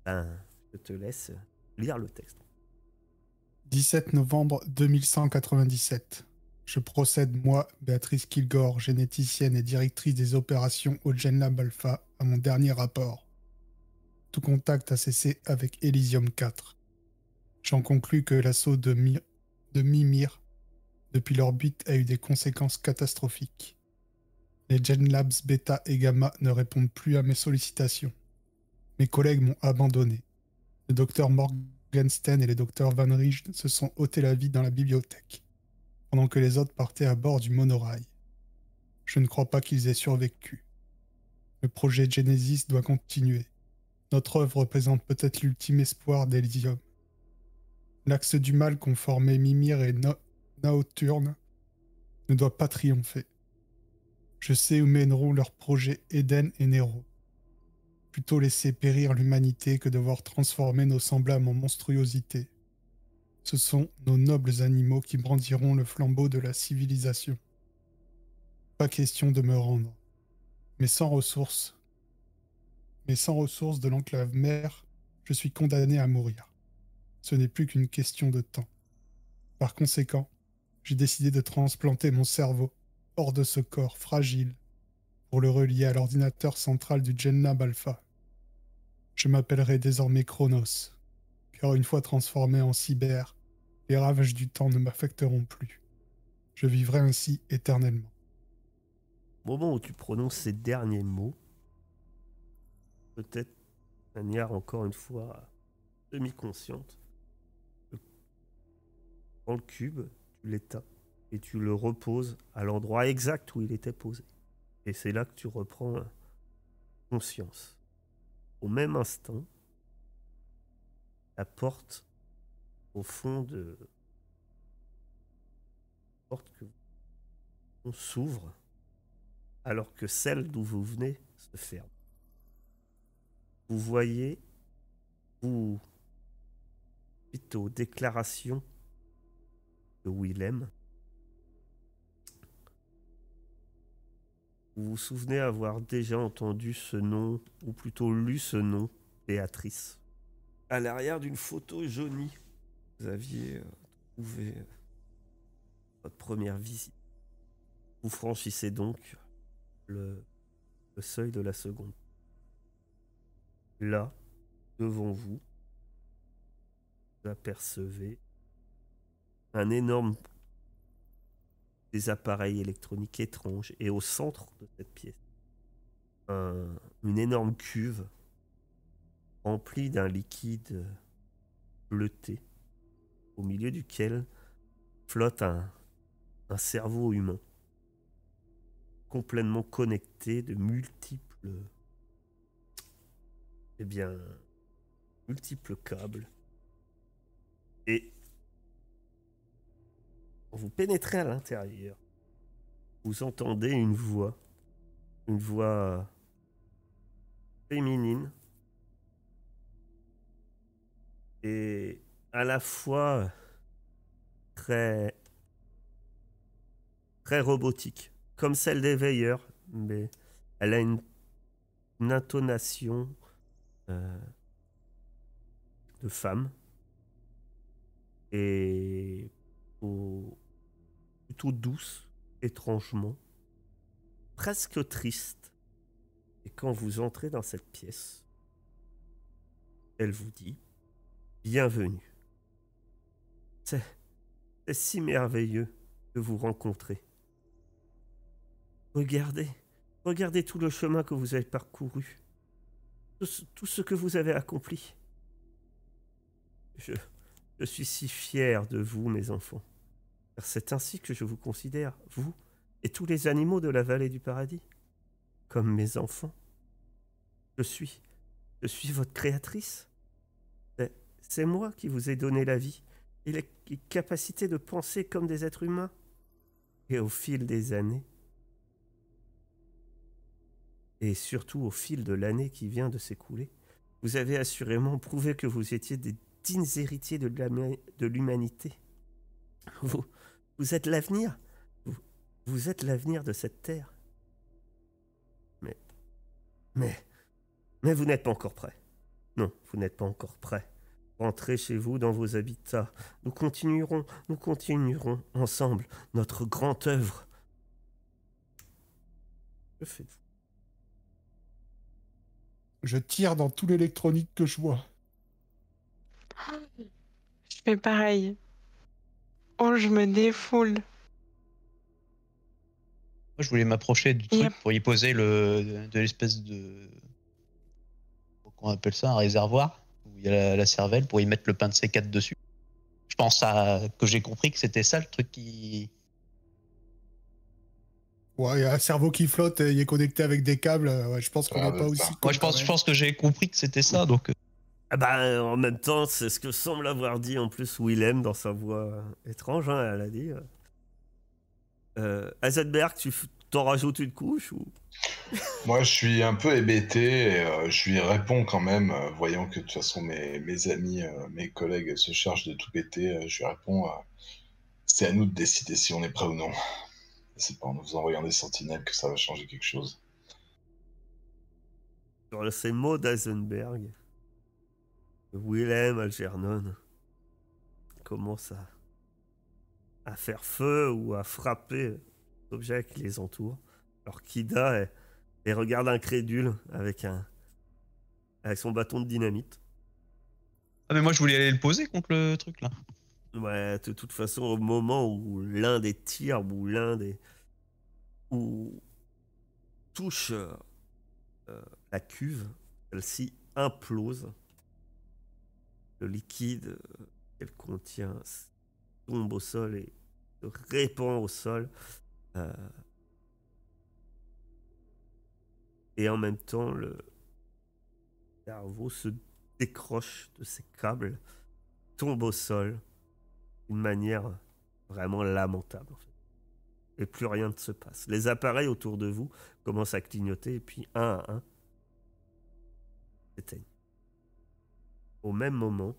je te laisse lire le texte. 17 novembre 2197. Je procède, moi, Béatrice Kilgore, généticienne et directrice des opérations au Gen Lab Alpha, à mon dernier rapport. Tout contact a cessé avec Elysium 4. J'en conclus que l'assaut de Mimir depuis l'orbite a eu des conséquences catastrophiques. Les Gen Labs Beta et Gamma ne répondent plus à mes sollicitations. Mes collègues m'ont abandonné. Le docteur Morgenstern et le docteur Van Ridge se sont ôtés la vie dans la bibliothèque, pendant que les autres partaient à bord du monorail. Je ne crois pas qu'ils aient survécu. Le projet Genesis doit continuer. Notre œuvre représente peut-être l'ultime espoir d'Elysium. L'axe du mal qu'ont formé Mimir et Naoturne ne doit pas triompher. Je sais où mèneront leurs projets Eden et Nero. Plutôt laisser périr l'humanité que devoir transformer nos semblables en monstruosités. Ce sont nos nobles animaux qui brandiront le flambeau de la civilisation. Pas question de me rendre. Mais sans ressources de l'enclave mère, je suis condamné à mourir. Ce n'est plus qu'une question de temps. Par conséquent, j'ai décidé de transplanter mon cerveau hors de ce corps fragile pour le relier à l'ordinateur central du Gennab Alpha. Je m'appellerai désormais Chronos, car une fois transformé en cyber, les ravages du temps ne m'affecteront plus. Je vivrai ainsi éternellement. Au moment où tu prononces ces derniers mots, peut-être de manière encore une fois semi-consciente, dans le cube, tu l'éteins et tu le reposes à l'endroit exact où il était posé. Et c'est là que tu reprends conscience. Au même instant, la porte au fond de... La porte que on s'ouvre alors que celle d'où vous venez se ferme. Vous voyez, suite aux déclarations de Willem, vous vous souvenez avoir déjà entendu ce nom, ou plutôt lu ce nom, Béatrice. À l'arrière d'une photo jaunie, vous aviez trouvé votre première visite. Vous franchissez donc le seuil de la seconde. Là, devant vous, vous apercevez un énorme des appareils électroniques étranges et au centre de cette pièce, une énorme cuve remplie d'un liquide bleuté au milieu duquel flotte un cerveau humain complètement connecté de multiples câbles. Et quand vous pénétrez à l'intérieur, vous entendez une voix féminine et à la fois très robotique, comme celle des veilleurs, mais elle a une intonation de femme et plutôt douce, étrangement, presque triste. Et quand vous entrez dans cette pièce, elle vous dit « Bienvenue. C'est si merveilleux de vous rencontrer. Regardez tout le chemin que vous avez parcouru, tout ce que vous avez accompli. Je suis si fier de vous, mes enfants, car c'est ainsi que je vous considère, vous et tous les animaux de la vallée du paradis, comme mes enfants. Je suis votre créatrice. C'est moi qui vous ai donné la vie et les capacités de penser comme des êtres humains. Et au fil des années, et surtout au fil de l'année qui vient de s'écouler, vous avez assurément prouvé que vous étiez des dignes héritiers de l'humanité. Vous êtes l'avenir. Vous êtes l'avenir de cette terre. Mais vous n'êtes pas encore prêts. Non, vous n'êtes pas encore prêts. Rentrez chez vous dans vos habitats. Nous continuerons ensemble notre grande œuvre. Que faites-vous? Je tire dans tout l'électronique que je vois. Je fais pareil. Oh, je me défoule. Moi, je voulais m'approcher du truc pour y poser de l'espèce de... Comment on appelle ça? Un réservoir où il y a la cervelle pour y mettre le pain de C4 dessus. Je pense que j'ai compris que c'était ça le truc qui... Ouais, il y a un cerveau qui flotte et il est connecté avec des câbles. Ouais, je pense qu'on Ah, n'est pas c'est aussi ça. con Moi, je quand pense, je même. pense que j'ai compris que c'était ça, donc. Ah bah, en même temps, c'est ce que semble avoir dit en plus Willem dans sa voix étrange. Hein, elle a dit Heisenberg, t'en rajoutes une couche ou... Moi, je suis un peu hébété et je lui réponds quand même, voyant que de toute façon mes amis, mes collègues se chargent de tout péter. Je lui réponds c'est à nous de décider si on est prêt ou non. C'est pas en nous envoyant des sentinelles que ça va changer quelque chose. Sur ces mots d'Eisenberg, Willem Algernon commence à faire feu ou à frapper les objets qui les entourent. Alors Kida les regarde incrédule avec son bâton de dynamite. Ah, mais moi, je voulais aller le poser contre le truc, là. Ouais, de toute façon, au moment où l'un des tirs ou où touche la cuve, celle-ci implose. Le liquide qu'elle contient tombe au sol et se répand au sol. Euh, et en même temps, le cerveau se décroche de ses câbles, tombe au sol d'une manière vraiment lamentable. En fait. Et plus rien ne se passe. Les appareils autour de vous commencent à clignoter et puis un à un s'éteignent. Au même moment,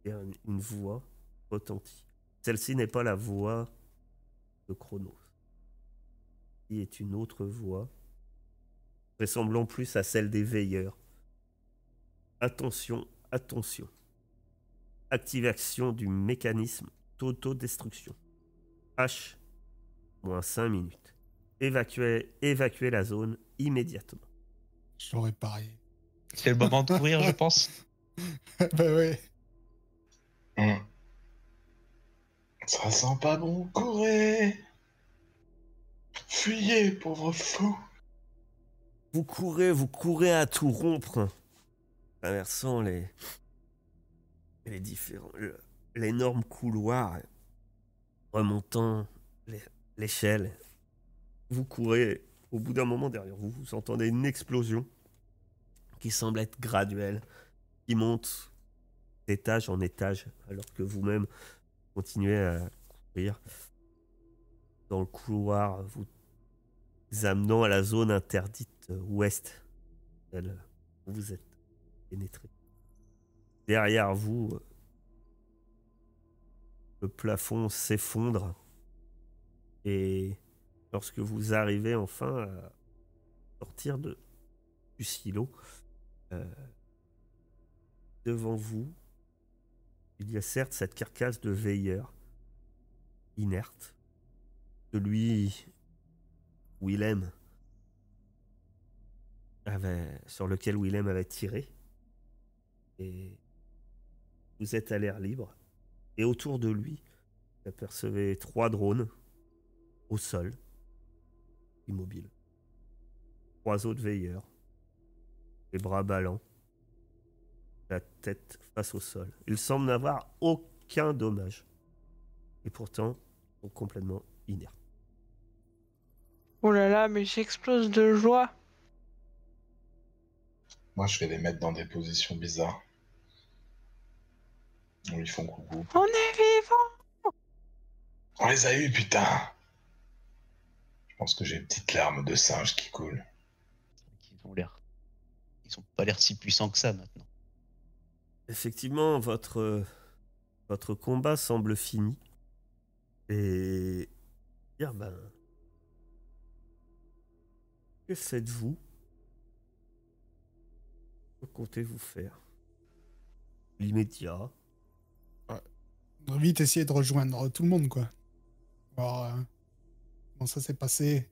il y a une voix retentit. Celle-ci n'est pas la voix de Chronos. Il est une autre voix, ressemblant plus à celle des veilleurs. Attention, attention. Activation du mécanisme d'autodestruction. H, moins 5 minutes. Évacuez la zone immédiatement. Je l'aurais parié. C'est le moment de courir, je pense. Bah ouais. Ça sent pas bon, courez! Fuyez, pauvre fou! Vous courez à tout rompre, traversant les différents, l'énorme couloir, remontant l'échelle. Vous courez, au bout d'un moment derrière vous, vous entendez une explosion qui semble être graduelle, qui monte d'étage en étage, alors que vous-même continuez à courir dans le couloir, vous amenant à la zone interdite ouest, celle où vous êtes pénétré. Derrière vous, le plafond s'effondre et lorsque vous arrivez enfin à sortir du silo, devant vous, il y a certes cette carcasse de veilleur inerte, celui sur lequel Willem avait tiré, et vous êtes à l'air libre, et autour de lui, vous apercevez 3 drones au sol, immobiles. 3 autres veilleurs, les bras ballants, la tête face au sol. Ils semblent n'avoir aucun dommage. Et pourtant, ils sont complètement inertes. Oh là là, mais j'explose de joie. Moi, je vais les mettre dans des positions bizarres. Où ils font coucou. On est vivant. On les a eus, putain! Je pense que j'ai une petite larme de singe qui coule. Ils ont pas l'air si puissants que ça maintenant. Effectivement, votre combat semble fini. Et dire, que faites-vous? Que comptez-vous faire? L'immédiat. On doit vite essayer de rejoindre tout le monde, quoi. Alors, comment ça s'est passé?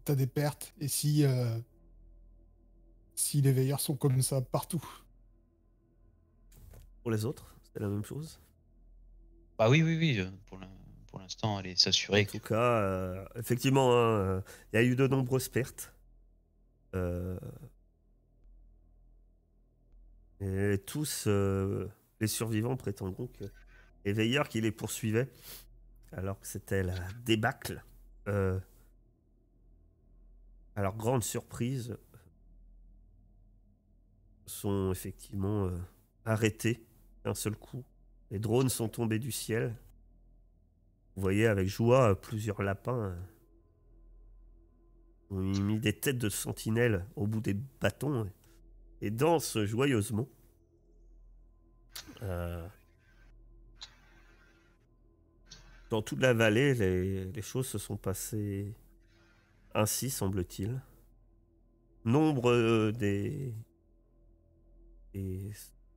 T'as des pertes. Et si les veilleurs sont comme ça partout? Pour les autres, c'est la même chose. Bah oui. Pour l'instant, aller s'assurer En tout cas, effectivement, il y a eu de nombreuses pertes. Et tous les survivants prétendront que les veilleurs qui les poursuivaient alors que c'était la débâcle. À leur grande surprise, sont effectivement arrêtés d'un seul coup. Les drones sont tombés du ciel. Vous voyez avec joie plusieurs lapins ont mis des têtes de sentinelles au bout des bâtons et dansent joyeusement. Dans toute la vallée, les choses se sont passées ainsi, semble-t-il. Nombre des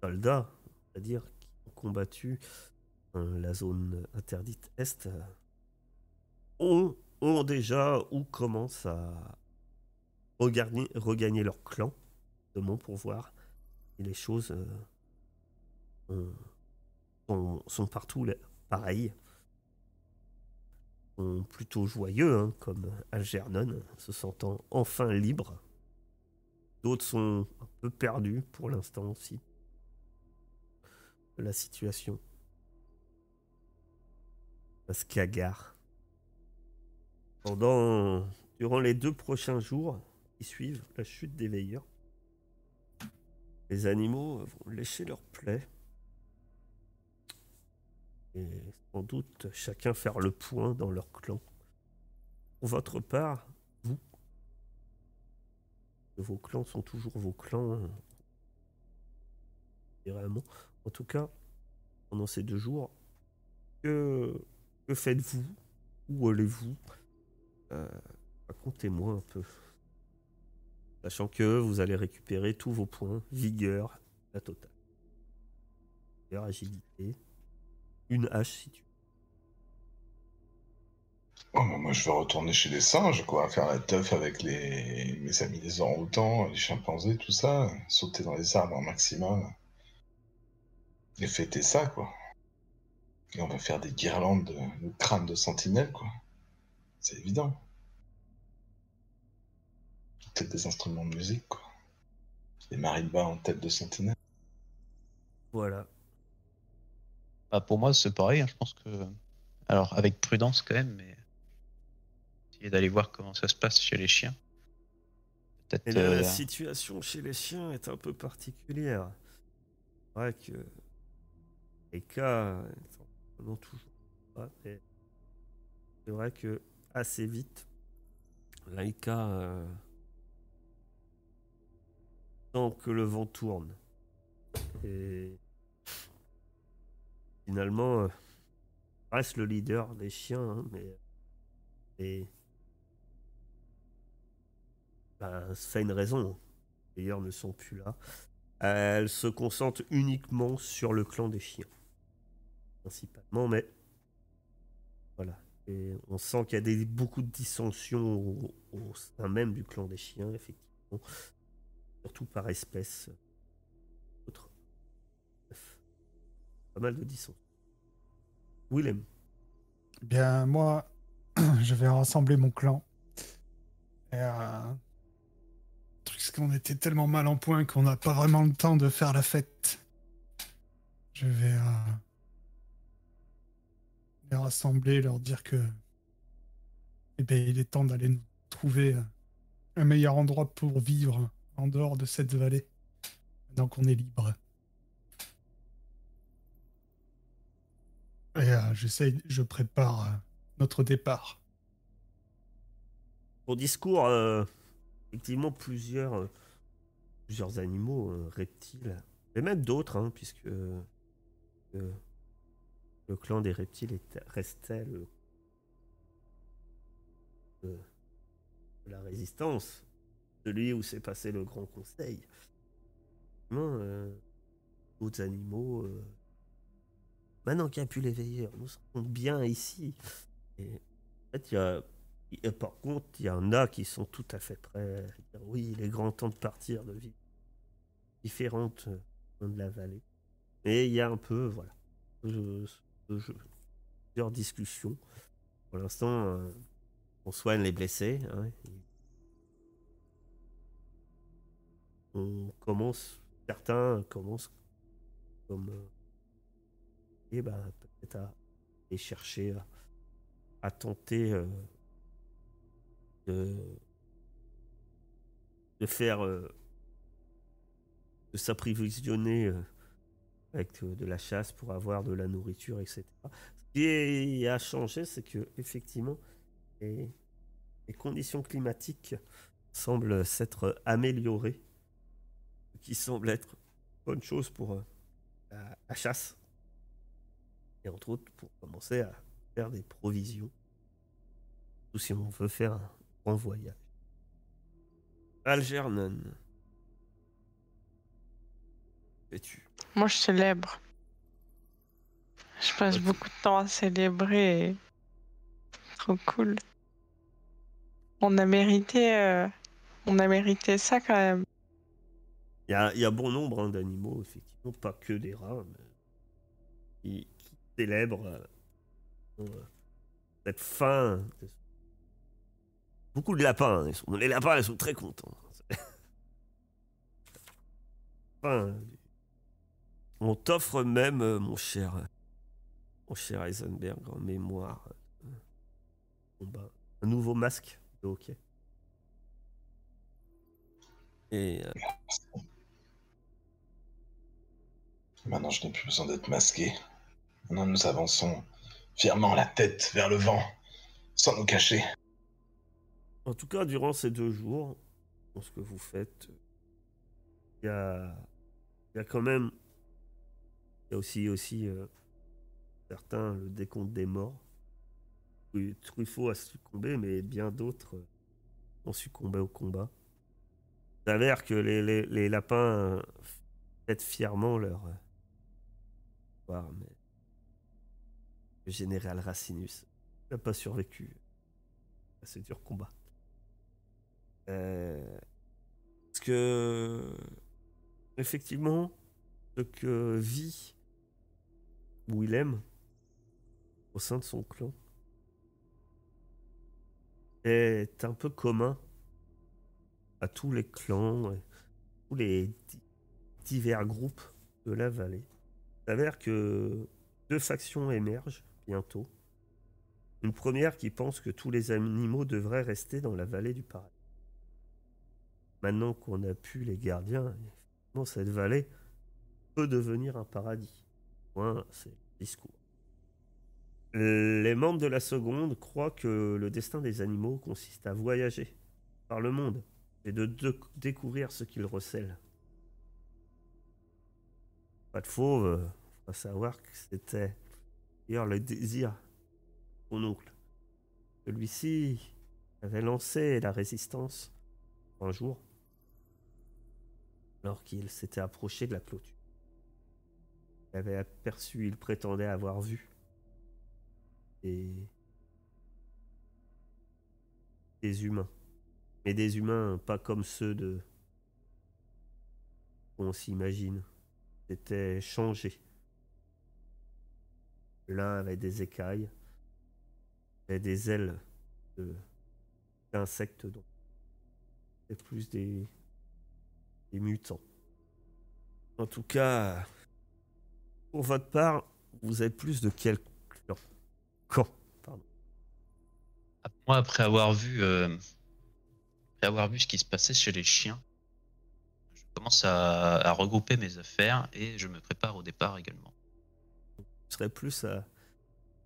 soldats, c'est-à-dire qui ont combattu la zone interdite Est, ont déjà ou commencent à regagner leur clan de mon pourvoir. Et les choses sont partout pareilles. Sont plutôt joyeux, hein, comme Algernon, se sentant enfin libre. D'autres sont un peu perdus pour l'instant aussi de la situation. Parce qu'Agar, durant les 2 prochains jours qui suivent la chute des veilleurs, les animaux vont lécher leurs plaies et sans doute chacun faire le point dans leur clan. Pour votre part, vous, vos clans sont toujours vos clans, vraiment. En tout cas, pendant ces 2 jours, que faites-vous? Où allez-vous? Racontez-moi un peu. Sachant que vous allez récupérer tous vos points, vigueur, la totale. Vigueur, agilité, une hache si tu veux. Oh, bah, moi, je vais retourner chez les singes, quoi, faire la teuf avec mes amis les orang-outans, les chimpanzés, tout ça, sauter dans les arbres un maximum, et fêter ça, quoi. Et on va faire des guirlandes de crânes de sentinelles, quoi. C'est évident. Peut-être des instruments de musique, quoi. Des marimbas en tête de sentinelle. Voilà. Bah, pour moi, c'est pareil. Hein, je pense que. Alors, avec prudence quand même, mais. Essayer d'aller voir comment ça se passe chez les chiens. Peut-être. Et la situation chez les chiens est un peu particulière. C'est vrai que les cas n'ont toujours pas. Mais c'est vrai que assez vite, Laïka sent que le vent tourne. Et finalement, reste le leader des chiens, hein, mais ça a une raison. Les veilleurs ne sont plus là. Elle se concentre uniquement sur le clan des chiens, principalement, mais voilà. Et on sent qu'il y a beaucoup de dissensions au sein même du clan des chiens, effectivement, surtout par espèce. Autre. Bref, pas mal de dissensions. Willem. Bien, moi, je vais rassembler mon clan. Et, le truc, c'est qu'on était tellement mal en point qu'on n'a pas vraiment le temps de faire la fête. Je vais les rassembler, leur dire que il est temps d'aller nous trouver un meilleur endroit pour vivre en dehors de cette vallée, maintenant qu'on est libre. Et je prépare notre départ. Au discours, effectivement, plusieurs animaux, reptiles, et même d'autres, hein, puisque le clan des reptiles restait de la résistance, celui où s'est passé le Grand Conseil. D'autres animaux, maintenant qu'il n'y a plus les veilleurs, nous serons bien ici. Et en fait, par contre, il y en a qui sont tout à fait prêts à dire oui, il est grand temps de partir de vie différentes de la vallée. Et il y a un peu, voilà, plusieurs discussions. Pour l'instant, on soigne les blessés. Hein, certains commencent comme peut-être à aller chercher à tenter de faire de s'approvisionner avec de la chasse pour avoir de la nourriture, etc. Ce qui a changé, c'est que effectivement les conditions climatiques semblent s'être améliorées, ce qui semble être une bonne chose pour la chasse, et entre autres pour commencer à faire des provisions, ou si on veut faire un grand voyage. Algernon, fais-tu? Moi, je célèbre. Je passe Ok. beaucoup de temps à célébrer. Et... Trop cool. On a mérité ça quand même. Il y a bon nombre d'animaux, effectivement, pas que des rats, mais qui célèbrent cette fin. Beaucoup de lapins, les lapins, ils sont très contents. Fin. On t'offre même, mon cher Heisenberg, en mémoire, un nouveau masque de hockey. Et Maintenant, je n'ai plus besoin d'être masqué. Maintenant, nous avançons fièrement la tête vers le vent, sans nous cacher. en tout cas, durant ces 2 jours, dans ce que vous faites, il y a quand même, il y a aussi certains, le décompte des morts. Oui, Truffaut a succombé, mais bien d'autres ont succombé au combat. Il s'avère que les lapins fêtent fièrement leur histoire, mais le général Racinus n'a pas survécu à ce dur combat. Parce que, effectivement, ce que vit Willem au sein de son clan est un peu commun à tous les clans, et tous les divers groupes de la vallée. Il s'avère que 2 factions émergent bientôt. Une première qui pense que tous les animaux devraient rester dans la vallée du paradis. Maintenant qu'on a pu les gardiens, cette vallée peut devenir un paradis. Point, c'est le discours. Les membres de la seconde croient que le destin des animaux consiste à voyager par le monde et de découvrir ce qu'ils recèlent. Pas de fauve, faut savoir que c'était d'ailleurs le désir de mon oncle. Celui-ci avait lancé la résistance un jour, alors qu'il s'était approché de la clôture. Il avait aperçu, il prétendait avoir vu des humains. Mais des humains pas comme ceux qu'on s'imagine. C'était changé. L'un avait des écailles, avait des ailes d'insectes, donc c'est plus des mutants. En tout cas, pour votre part, vous êtes plus de quel clan? Pardon. Moi, après avoir vu ce qui se passait chez les chiens, je commence à regrouper mes affaires et je me prépare au départ également. Je serais plus à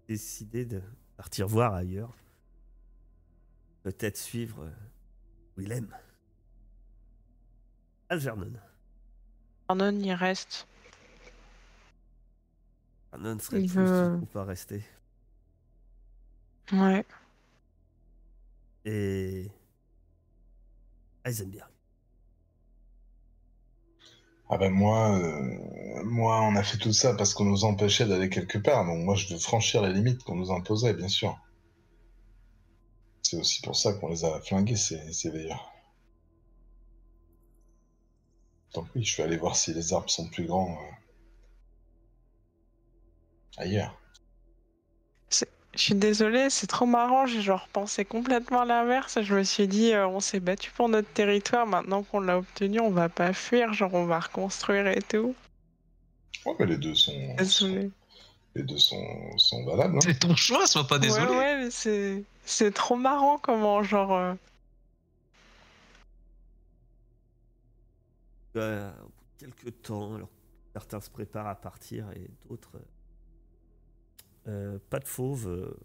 décider de partir voir ailleurs. Peut-être suivre Willem. Algernon. Arnon y reste. Arnon serait Il plus veut- ou pas rester. Ouais. Et Heisenberg. Ah ben moi, on a fait tout ça parce qu'on nous empêchait d'aller quelque part. Donc moi, je veux franchir les limites qu'on nous imposait, bien sûr. C'est aussi pour ça qu'on les a flingués, ces veilleurs. Donc oui, je vais aller voir si les arbres sont plus grands ailleurs. Je suis désolée, c'est trop marrant. J'ai genre pensé complètement l'inverse. Je me suis dit, on s'est battu pour notre territoire. Maintenant qu'on l'a obtenu, on va pas fuir. Genre, on va reconstruire et tout. Ouais, mais les deux sont... Désolée. Les deux sont valables. Hein. C'est ton choix, sois pas désolé. Ouais, mais c'est trop marrant comment, genre. Au bout de quelques temps, alors certains se préparent à partir et d'autres. Pas de fauve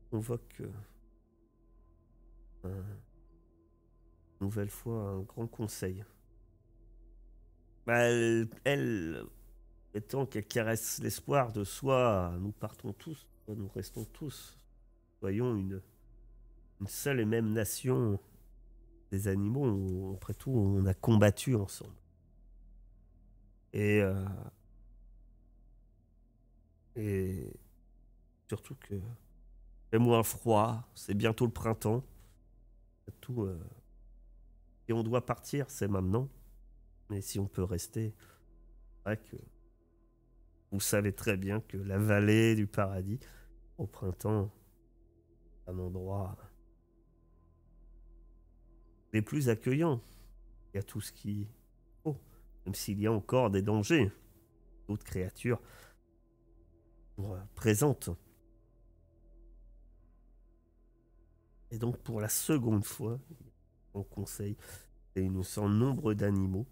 convoque une nouvelle fois un grand conseil. Bah, elle étant qu'elle caresse l'espoir de soit nous partons tous, soit nous restons tous. Soyons une seule et même nation des animaux. Après tout, on a combattu ensemble. Et surtout que fait moins froid, c'est bientôt le printemps. Tout, si on doit partir, c'est maintenant. Mais si on peut rester, c'est vrai que vous savez très bien que la vallée du paradis, au printemps, c'est un endroit des plus accueillants. Il y a tout ce qui faut, même s'il y a encore des dangers. D'autres créatures présentes. Et donc, pour la seconde fois, on conseille une sans nombre d'animaux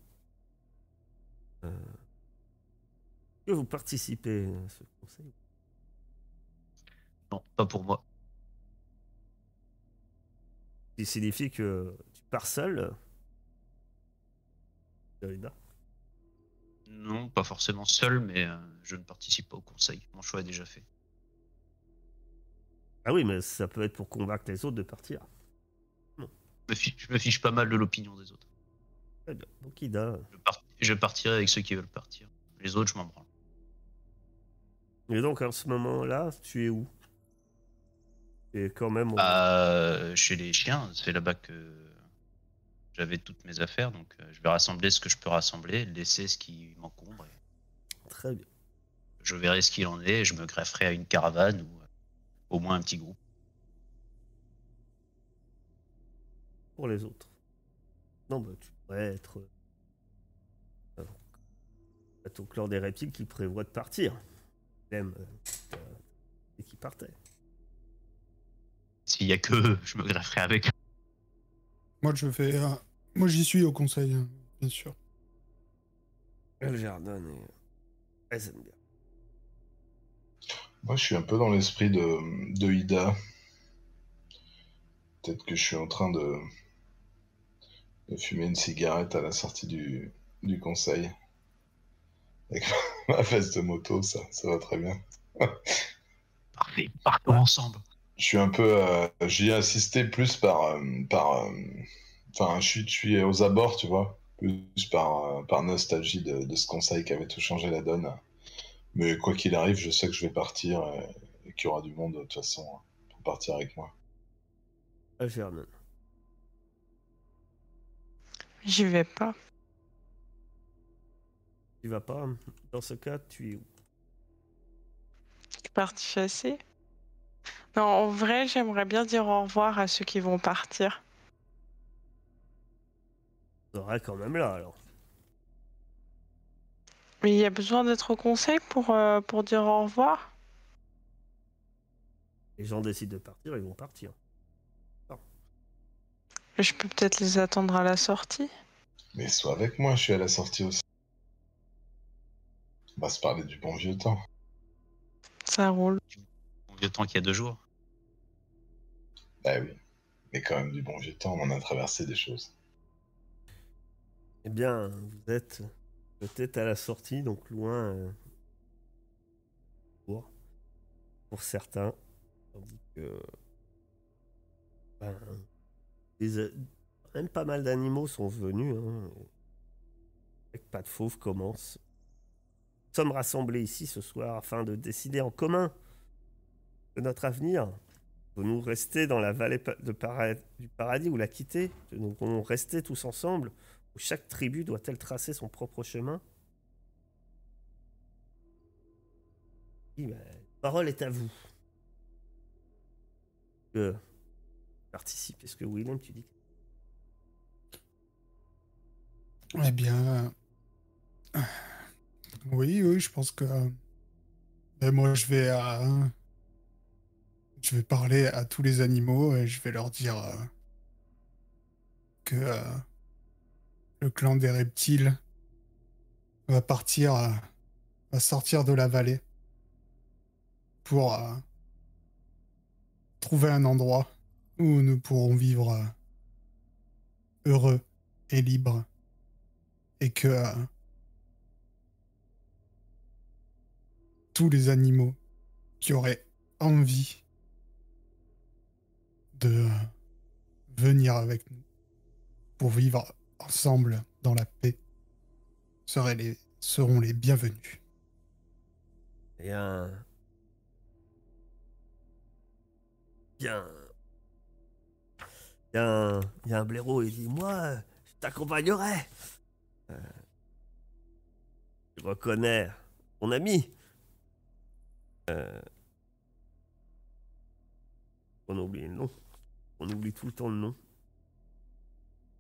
que vous participez à ce conseil. Non, pas pour moi. Ce qui signifie que tu pars seul. Non, pas forcément seul, mais je ne participe pas au conseil. Mon choix est déjà fait. Ah oui, mais ça peut être pour convaincre les autres de partir. Je me fiche pas mal de l'opinion des autres. Très bien. Donc Ida. Je partirai avec ceux qui veulent partir. Les autres, je m'en branle. Et donc en ce moment-là, tu es où? Et quand même. Chez les chiens, c'est là-bas que j'avais toutes mes affaires, donc je vais rassembler ce que je peux rassembler, laisser ce qui m'encombre. Très bien. Je verrai ce qu'il en est, et je me grefferai à une caravane ou au moins un petit groupe. Pour les autres. Non, bah tu pourrais être au clan des reptiles qui prévoit de partir. Même et qui partait. S'il y a que eux, je me grefferai avec. Moi, moi, j'y suis au conseil, hein, bien sûr. Eljardon et Eisenberg. Moi, je suis un peu dans l'esprit de Ida. Peut-être que je suis en train de fumer une cigarette à la sortie du conseil. Avec ma veste de moto, ça va très bien. Parfait, partons ensemble. Je suis un peu... j'y ai assisté plus enfin, je suis aux abords, tu vois. Plus par nostalgie de ce conseil qui avait tout changé la donne. Mais quoi qu'il arrive, je sais que je vais partir et qu'il y aura du monde de toute façon pour partir avec moi. Eljardon. J'y vais pas. Tu vas pas? Dans ce cas, tu es où? Je suis partie chasser. Non, en vrai, j'aimerais bien dire au revoir à ceux qui vont partir. Tu seras quand même là alors. Mais il y a besoin d'être au conseil pour dire au revoir. Les gens décident de partir, ils vont partir. Je peux peut-être les attendre à la sortie. Mais sois avec moi, je suis à la sortie aussi. On va se parler du bon vieux temps. Ça roule. Bon vieux temps qu'il y a 2 jours. Bah oui, mais quand même du bon vieux temps, on en a traversé des choses. Eh bien, vous êtes peut-être à la sortie, donc loin pour certains. Tandis que ben, même pas mal d'animaux sont venus. Hein, et que pas de fauves commence. Nous sommes rassemblés ici ce soir afin de décider en commun de notre avenir. Devons-nous rester dans la vallée du paradis ou la quitter? Devons-nous rester tous ensemble? Ou chaque tribu doit-elle tracer son propre chemin? Oui, la parole est à vous. Participe. Est-ce que Willem, tu dis? Eh bien, oui, je pense que Et moi, je vais parler à tous les animaux et je vais leur dire que le clan des reptiles va va sortir de la vallée pour trouver un endroit où nous pourrons vivre heureux et libres et que tous les animaux qui auraient envie de venir avec nous pour vivre ensemble dans la paix seront les bienvenus. Il y a un... Il y a un... il y a un blaireau, il dit, moi, je t'accompagnerai. Je reconnais ton ami. On oublie le nom. On oublie tout le temps le nom.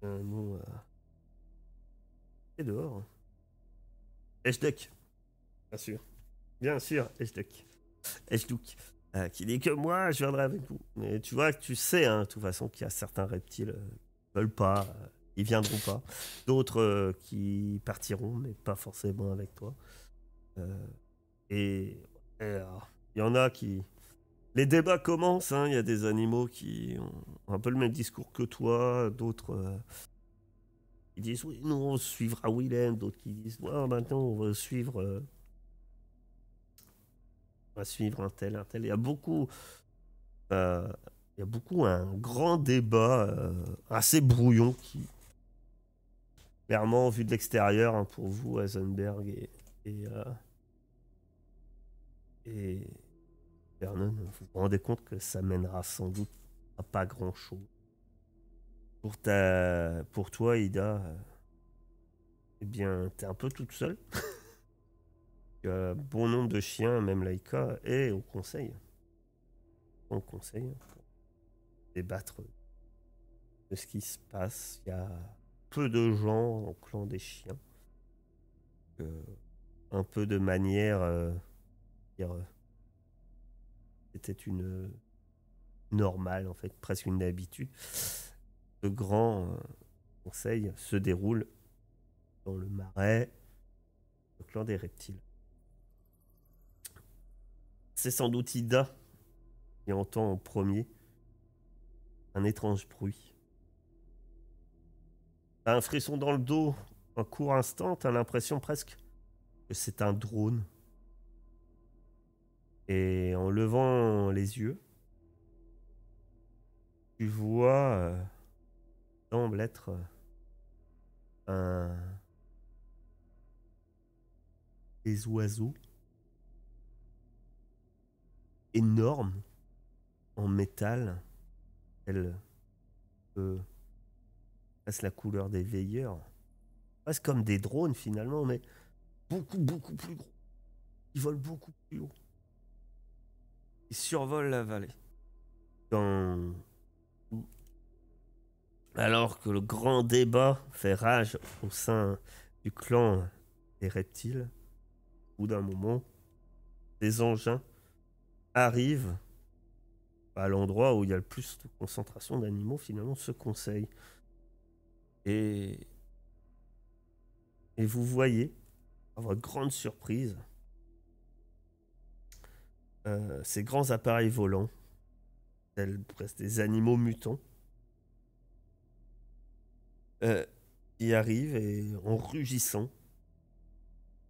Un nom... est dehors. Eshduk. Bien sûr. Bien sûr, Eshduk. Eshduk. Qui dit que moi, je viendrai avec vous. Mais tu vois, tu sais, hein, de toute façon, qu'il y a certains reptiles qui veulent pas, ils viendront pas. D'autres qui partiront, mais pas forcément avec toi. Et il y en a qui... Les débats commencent, hein. Il y a des animaux qui ont un peu le même discours que toi, d'autres qui disent oui, nous on suivra Willem, d'autres qui disent ouais, maintenant on va suivre un tel, un tel. Il y a beaucoup un grand débat assez brouillon qui, clairement, vu de l'extérieur, hein, pour vous, Heisenberg et Vernon, vous vous rendez compte que ça mènera sans doute à pas grand-chose. Pour toi, Ida, eh bien, t'es un peu toute seule. Il y a bon nombre de chiens, même Laika, et au conseil. Au conseil, pour débattre de ce qui se passe. Il y a peu de gens au clan des chiens. Un peu de manière... c'était une normale, en fait, presque une habitude. Le grand conseil se déroule dans le marais, le clan des reptiles. C'est sans doute Ida qui entend en premier un étrange bruit. T'as un frisson dans le dos, un court instant, t'as l'impression presque que c'est un drone. Et en levant les yeux, tu vois semble être des oiseaux énormes en métal, elles presque la couleur des veilleurs, presque comme des drones finalement, mais beaucoup plus gros. Ils volent beaucoup plus haut. Ils survolent la vallée. Alors que le grand débat fait rage au sein du clan des reptiles, au bout d'un moment, des engins arrivent à l'endroit où il y a le plus de concentration d'animaux, finalement, ce conseil. Et vous voyez, à votre grande surprise, ces grands appareils volants, tels presque des animaux mutants, y arrivent et, en rugissant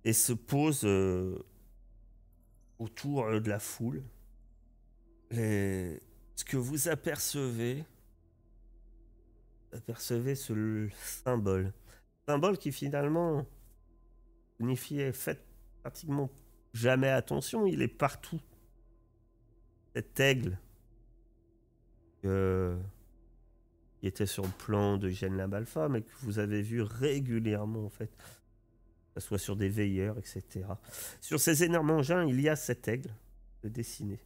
et se posent autour de la foule. Ce que vous apercevez ce symbole. Symbole qui finalement vous n'y faites pratiquement jamais attention, il est partout. Cet aigle qui était sur le plan de Genlab Alpha, mais que vous avez vu régulièrement en fait, que ce soit sur des veilleurs, etc. Sur ces énormes engins, il y a cet aigle de dessiné.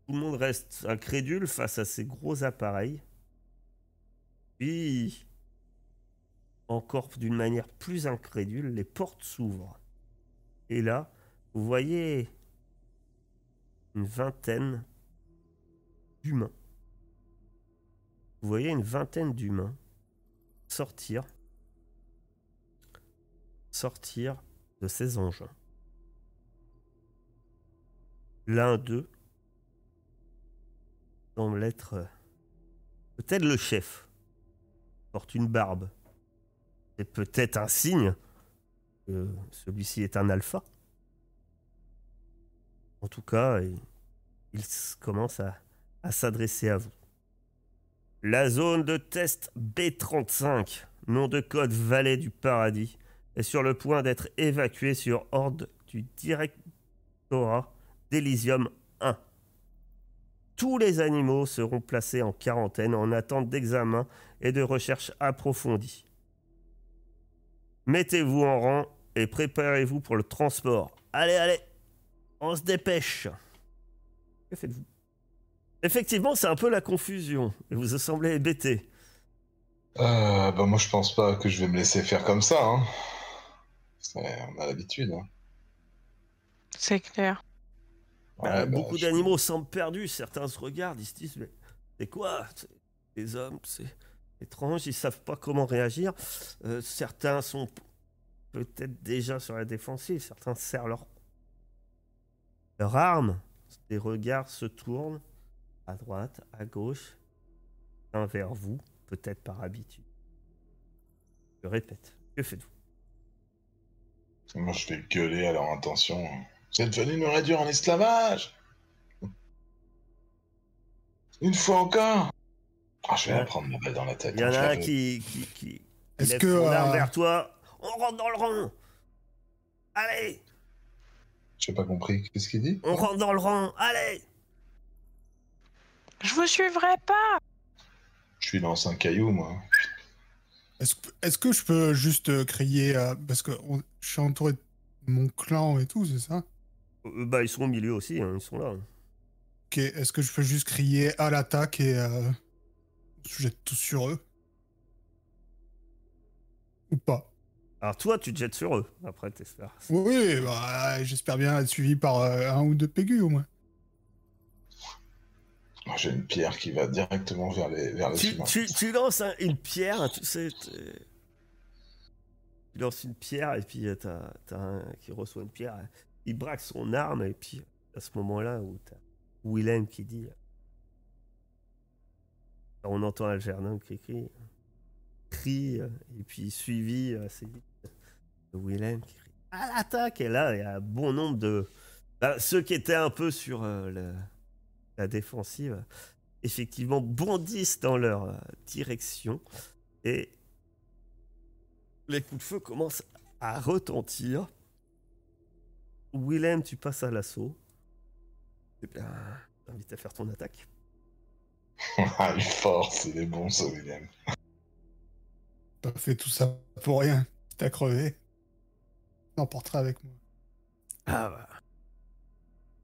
Tout le monde reste incrédule face à ces gros appareils. Puis, encore d'une manière plus incrédule, les portes s'ouvrent. Et là, vous voyez une vingtaine d'humains. Vous voyez une vingtaine d'humains sortir de ces engins. L'un d'eux semble être peut-être le chef. Porte une barbe. C'est peut-être un signe que celui-ci est un alpha. En tout cas, il commence à s'adresser à vous. La zone de test B35, nom de code Vallée du Paradis, est sur le point d'être évacuée sur ordre du Directorat d'Elysium 1. Tous les animaux seront placés en quarantaine en attente d'examen et de recherche approfondie. Mettez-vous en rang et préparez-vous pour le transport. Allez, allez, on se dépêche. Que faites-vous? Effectivement, c'est un peu la confusion et vous semblez hébété. Bah moi je pense pas que je vais me laisser faire comme ça. Hein. On a l'habitude. Hein. C'est clair. Ouais, Beaucoup d'animaux semblent perdus. Certains se regardent, ils se disent mais c'est quoi? Les hommes, c'est étrange, ils savent pas comment réagir. Certains sont peut-être déjà sur la défensive. Certains serrent leur arme. Des regards se tournent à droite, à gauche, un vers vous, peut-être par habitude. Je répète, que faites-vous? Moi je vais gueuler à leur intention. Vous êtes venus nous réduire en esclavage. Une fois encore. Ah, je vais la prendre ma balle dans la tête. Il y en a un qui Est-ce lève que son arme vers toi. On rentre dans le rang. Allez, J'ai pas compris. Qu'est-ce qu'il dit? on rentre dans le rang. Allez. Je vous suivrai pas. Je suis dans un caillou, moi. Est-ce que je peux juste crier parce que je suis entouré de mon clan et tout, c'est ça? Ils sont au milieu aussi, hein, ils sont là. Ok, est-ce que je peux juste crier à l'attaque et je jette tout sur eux? Ou pas? Alors toi, tu te jettes sur eux. Après, t'espères. Oui, bah, j'espère bien être suivi par un ou deux pégus au moins. Moi, j'ai une pierre qui va directement vers les humains. Tu lances une pierre, tu sais. Tu lances une pierre et puis t'as un qui reçoit une pierre. Il braque son arme et puis à ce moment-là où t'as Willem qui dit. On entend Algernon qui crie et puis suivi assez vite de Willem qui crie à l'attaque. Et là, il y a un bon nombre de ceux qui étaient un peu sur la défensive, effectivement bondissent dans leur direction et les coups de feu commencent à retentir. Willem, tu passes à l'assaut. Eh bien, je t'invite à faire ton attaque. Ah, il est fort, c'est des bons, ça, William. Pas fait tout ça pour rien. T'as crevé. T'emporteras avec moi. Ah bah.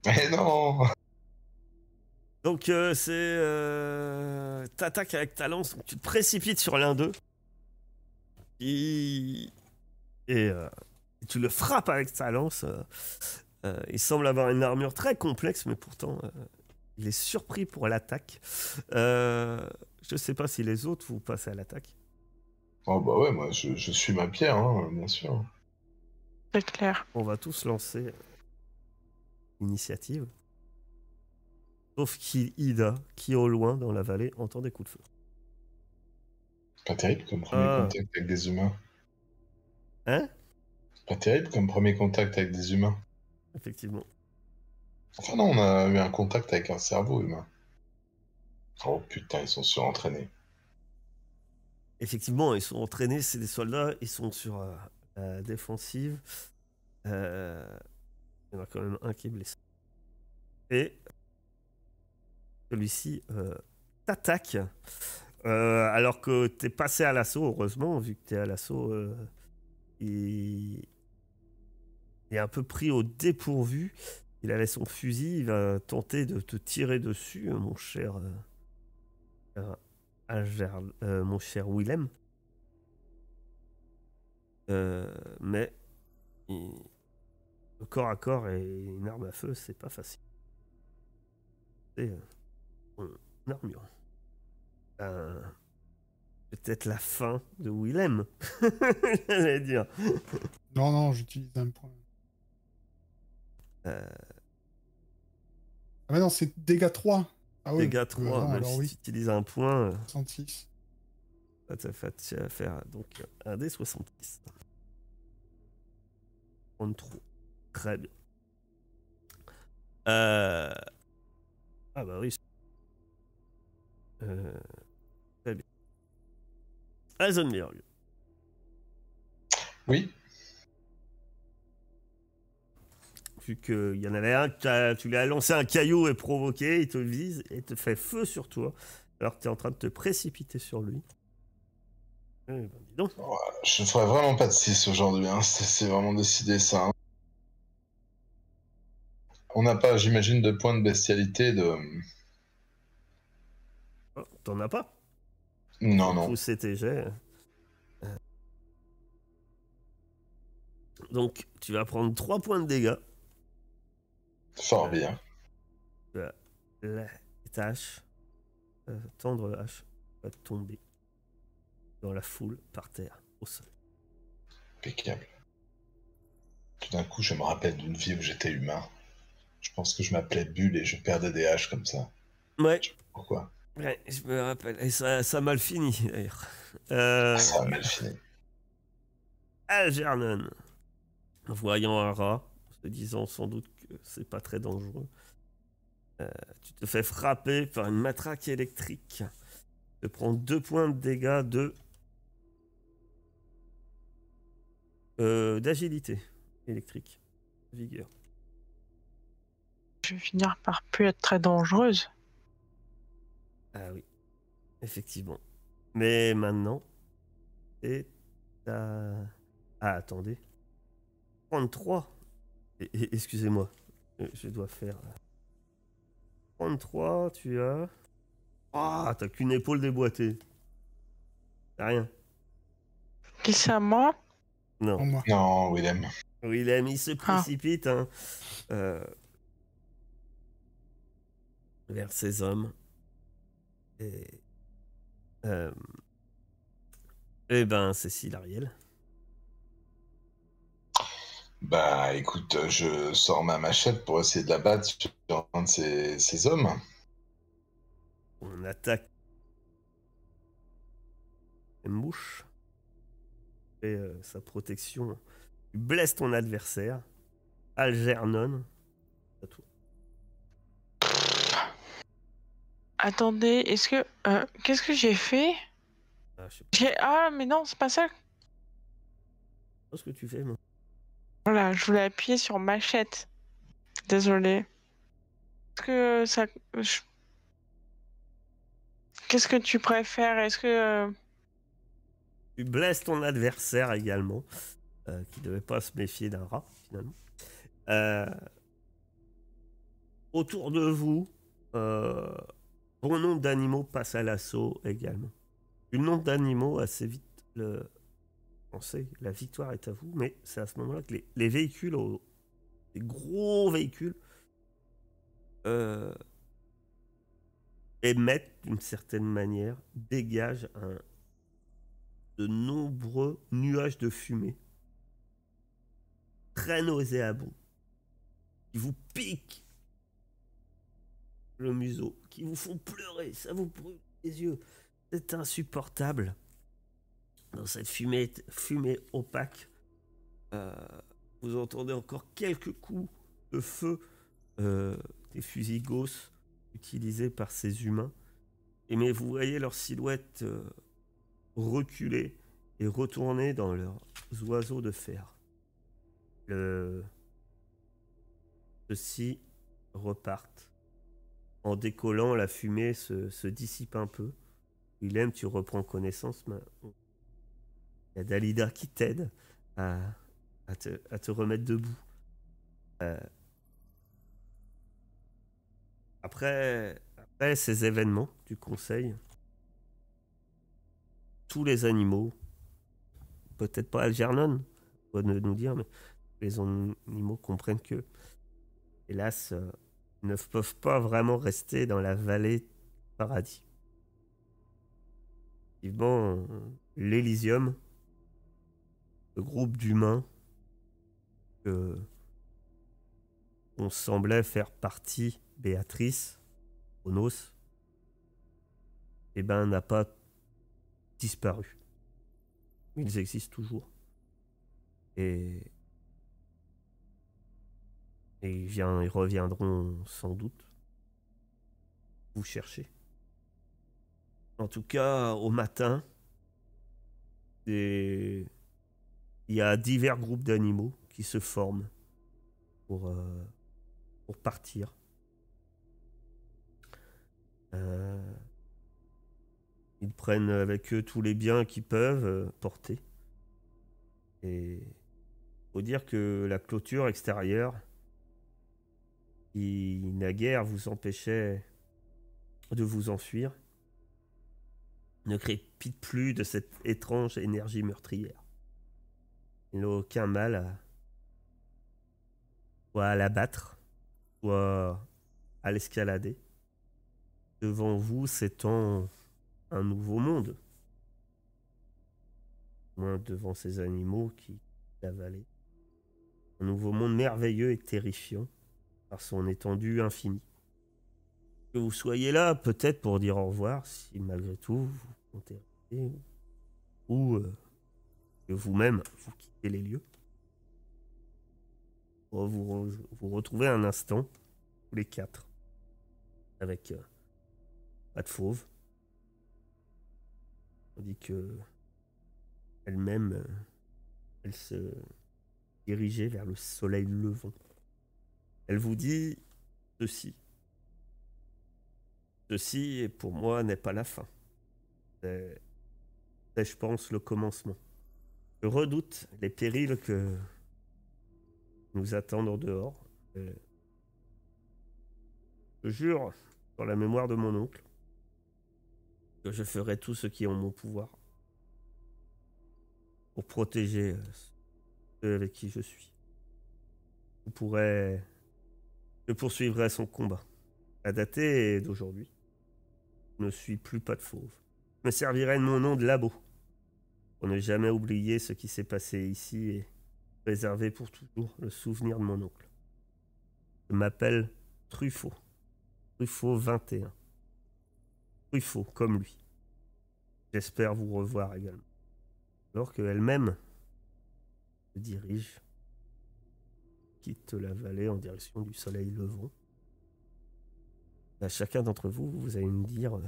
Mais non! Donc t'attaques avec ta lance, donc tu te précipites sur l'un d'eux. Et tu le frappes avec ta lance. Il semble avoir une armure très complexe, mais pourtant il est surpris pour l'attaque. Je sais pas si les autres vous passez à l'attaque. Oh bah ouais, moi je suis ma pierre, hein, bien sûr. C'est clair. On va tous lancer l'initiative. Sauf Ida, qui au loin dans la vallée entend des coups de feu. Pas terrible comme premier contact avec des humains. Hein? Pas terrible comme premier contact avec des humains. Effectivement. Enfin non, on a eu un contact avec un cerveau humain. Oh putain, ils sont surentraînés. Effectivement, ils sont entraînés, c'est des soldats, ils sont sur la défensive. Il y en a quand même un qui est blessé. Et celui-ci t'attaque. Alors que t'es passé à l'assaut, heureusement, vu que t'es à l'assaut, il est un peu pris au dépourvu. Il avait son fusil, il va tenter de te tirer dessus, mon cher mon cher Willem. Mais le corps à corps et une arme à feu, c'est pas facile. C'est son armure. Peut-être la fin de Willem, j'allais dire. Non, j'utilise un point. Euh, Ah mais non, c'est dégâts 3. Ah oui, dégâts 3, non, même alors si oui. tu utilises un point, 66. ça fait faire donc un dé 70. 33. Très bien. Ah bah oui. Très bien. Heisenberg. Oui. Vu qu'il y en avait un, tu lui as lancé un caillou et provoqué, il te vise et te fait feu sur toi, alors que tu es en train de te précipiter sur lui. Eh ben, dis donc. Je ne ferai vraiment pas de 6 aujourd'hui, hein. C'est vraiment décidé ça. Hein. On n'a pas, j'imagine, de points de bestialité de... Oh, t'en as pas? Non, Faut non. pousser tes jets. Donc, tu vas prendre 3 points de dégâts. Fort bien. La hache, tendre la hache, va tomber dans la foule, par terre, au sol. Impeccable. Tout d'un coup, je me rappelle d'une vie où j'étais humain. Je pense que je m'appelais Bulle et je perdais des haches comme ça. Ouais. Je sais pas pourquoi. Ouais, je me rappelle. Et ça a mal fini, d'ailleurs. Ça a mal fini. Algernon, voyant un rat, se disant sans doute que c'est pas très dangereux, tu te fais frapper par une matraque électrique. Tu prends 2 points de dégâts d'agilité électrique. Vigueur. Je vais finir par plus être très dangereuse. Ah oui, effectivement. Mais maintenant, c'est à... Ah, attendez. 33. Excusez-moi, je dois faire... 33, tu as... Ah, t'as qu'une épaule déboîtée. T'as rien. Qui c'est à moi? Non. Pour moi. Non, Willem. Willem, il se précipite hein, vers ses hommes. Et ben, Cécile Ariel. Bah écoute, je sors ma machette pour essayer de la battre sur un de ces hommes. On attaque une mouche. Et sa protection. Tu blesses ton adversaire. Algernon. À toi. Attendez, est-ce que... qu'est-ce que j'ai fait? Ah, je sais Ah, mais non, c'est pas ça. pas ce que tu fais, moi. Voilà, je voulais appuyer sur machette. Désolée. Est-ce que ça... Qu'est-ce que tu préfères? Est-ce que... Tu blesses ton adversaire également. Qui devait pas se méfier d'un rat, finalement. Autour de vous, bon nombre d'animaux passent à l'assaut également. Le nombre d'animaux, assez vite, on sait, la victoire est à vous, mais c'est à ce moment-là que les véhicules, les gros véhicules, émettent d'une certaine manière, dégagent de nombreux nuages de fumée, très nauséabonds, qui vous piquent le museau, qui vous font pleurer, ça vous brûle les yeux. C'est insupportable. Dans cette fumée opaque, vous entendez encore quelques coups de feu des fusils Gauss utilisés par ces humains. Mais vous voyez leurs silhouettes reculer et retourner dans leurs oiseaux de fer. Ceux-ci repartent. En décollant, la fumée se dissipe un peu. Willem, tu reprends connaissance. Il y a Dalida qui t'aide à te remettre debout. Après ces événements du conseil, tous les animaux, peut-être pas Algernon, on va nous dire, mais les animaux comprennent que, hélas, ne peuvent pas vraiment rester dans la vallée du paradis. Effectivement, l'Elysium, le groupe d'humains que on semblait faire partie, Béatrice, Onos, eh ben, n'a pas disparu. Ils existent toujours. Et ils reviendront sans doute vous chercher. En tout cas, au matin, il y a divers groupes d'animaux qui se forment pour partir. Ils prennent avec eux tous les biens qu'ils peuvent porter. Et faut dire que la clôture extérieure, qui naguère vous empêchait de vous enfuir, ne crépite plus de cette étrange énergie meurtrière. Il n'a aucun mal soit à l'abattre, soit à l'escalader. Devant vous s'étend un nouveau monde. Moins devant ces animaux qui l'avalaient. Un nouveau monde merveilleux et terrifiant par son étendue infinie. Que vous soyez là peut-être pour dire au revoir, si malgré tout vous comptez rester, ou que vous-même vous quittez les lieux. Vous retrouvez un instant, tous les quatre, avec pas de fauve, tandis que elle-même, elle se dirigeait vers le soleil levant. Elle vous dit ceci. Ceci, pour moi, n'est pas la fin. C'est, je pense, le commencement. Je redoute les périls que nous attendent en dehors. Je jure, sur la mémoire de mon oncle, que je ferai tout ce qui est en mon pouvoir pour protéger ceux avec qui je suis. Je poursuivrai son combat. À dater d'aujourd'hui, je ne suis plus pas de fauve. Je me servirai de mon nom de labo pour ne jamais oublier ce qui s'est passé ici et préserver pour toujours le souvenir de mon oncle. Je m'appelle Truffaut. Truffaut 21. Truffaut, comme lui. J'espère vous revoir également. Alors qu'elle-même se dirige, quitte la vallée en direction du soleil levant. À chacun d'entre vous, vous allez me dire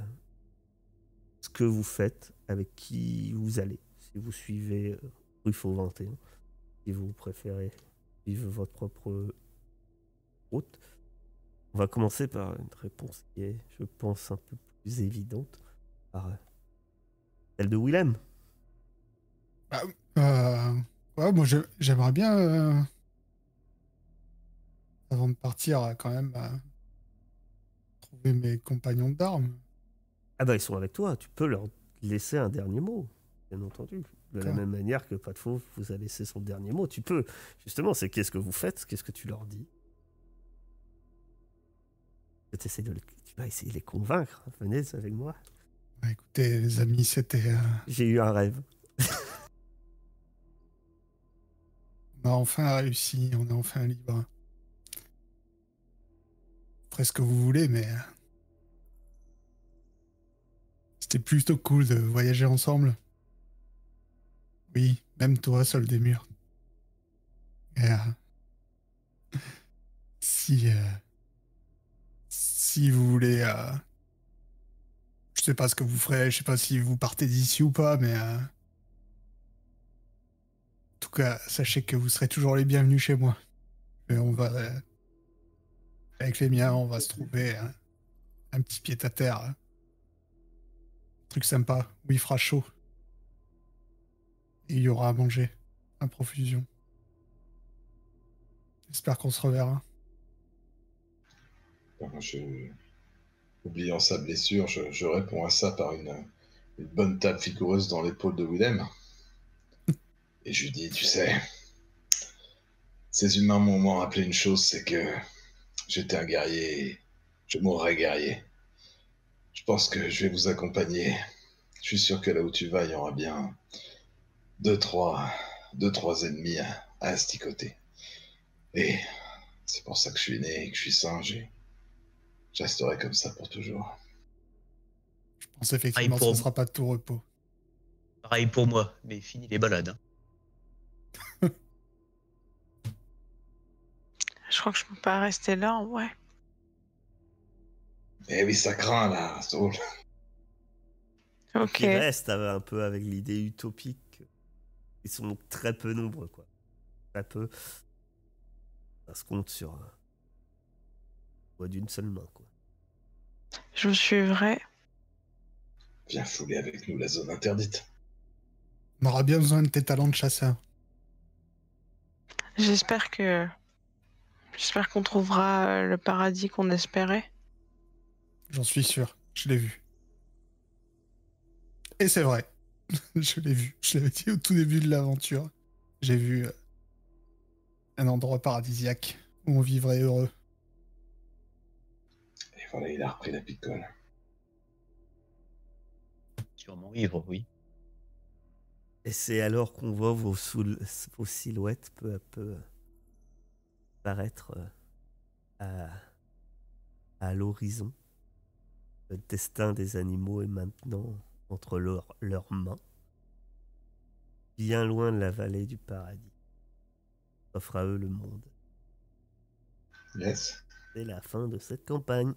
ce que vous faites, avec qui vous allez. Si vous suivez Truffaut 21, si vous préférez vivre votre propre route. On va commencer par une réponse qui est, je pense, un peu plus évidente, par celle de Willem. Ouais, moi j'aimerais bien, avant de partir, quand même, trouver mes compagnons d'armes. Ah bah ils sont avec toi, tu peux leur laisser un dernier mot, bien entendu. De la même manière que Pas de Fauve vous a laissé son dernier mot. Tu peux, justement, c'est qu'est-ce que vous faites, qu'est-ce que tu leur dis. Tu vas essayer de les convaincre, venez avec moi. Bah, écoutez les amis, c'était... J'ai eu un rêve. On a enfin réussi, on est enfin libre. Après ce que vous voulez, mais... C'était plutôt cool de voyager ensemble. Oui, même toi, Sol des Murs. Et, si vous voulez... je sais pas ce que vous ferez, je sais pas si vous partez d'ici ou pas, mais... en tout cas, sachez que vous serez toujours les bienvenus chez moi. Et on va... avec les miens, on va se trouver un petit pied-à-terre. Un truc sympa, où il fera chaud. Et il y aura à manger, à profusion. J'espère qu'on se reverra. Oubliant sa blessure, je réponds à ça par une bonne tape vigoureuse dans l'épaule de Willem. Et je lui dis, tu sais, ces humains m'ont rappelé une chose, c'est que j'étais un guerrier, je mourrai guerrier. Je pense que je vais vous accompagner. Je suis sûr que là où tu vas, il y aura bien deux, trois ennemis à asticoter. Et c'est pour ça que je suis né et que je suis singe et je resterai comme ça pour toujours. Je pense effectivement que ce ne sera pas de tout repos. Pareil pour moi, mais fini les balades. Je crois que je peux pas rester là, ouais. Eh oui, ça craint là, Saul. Ok. Qui reste un peu avec l'idée utopique. Ils sont très peu nombreux, quoi. Très peu. Ça se compte sur d'une seule main, quoi. Je vous suivrai. Viens fouler avec nous la zone interdite. On aura bien besoin de tes talents de chasseur. J'espère qu'on trouvera le paradis qu'on espérait. J'en suis sûr. Je l'ai vu. Et c'est vrai. Je l'ai vu. Je l'avais dit au tout début de l'aventure. J'ai vu un endroit paradisiaque où on vivrait heureux. Et voilà, il a repris la picole. Sûrement vivre, oui. Et c'est alors qu'on voit vos silhouettes peu à peu apparaître à l'horizon. Le destin des animaux est maintenant entre leurs mains, bien loin de la vallée du paradis. Offre à eux le monde. Yes. C'est la fin de cette campagne.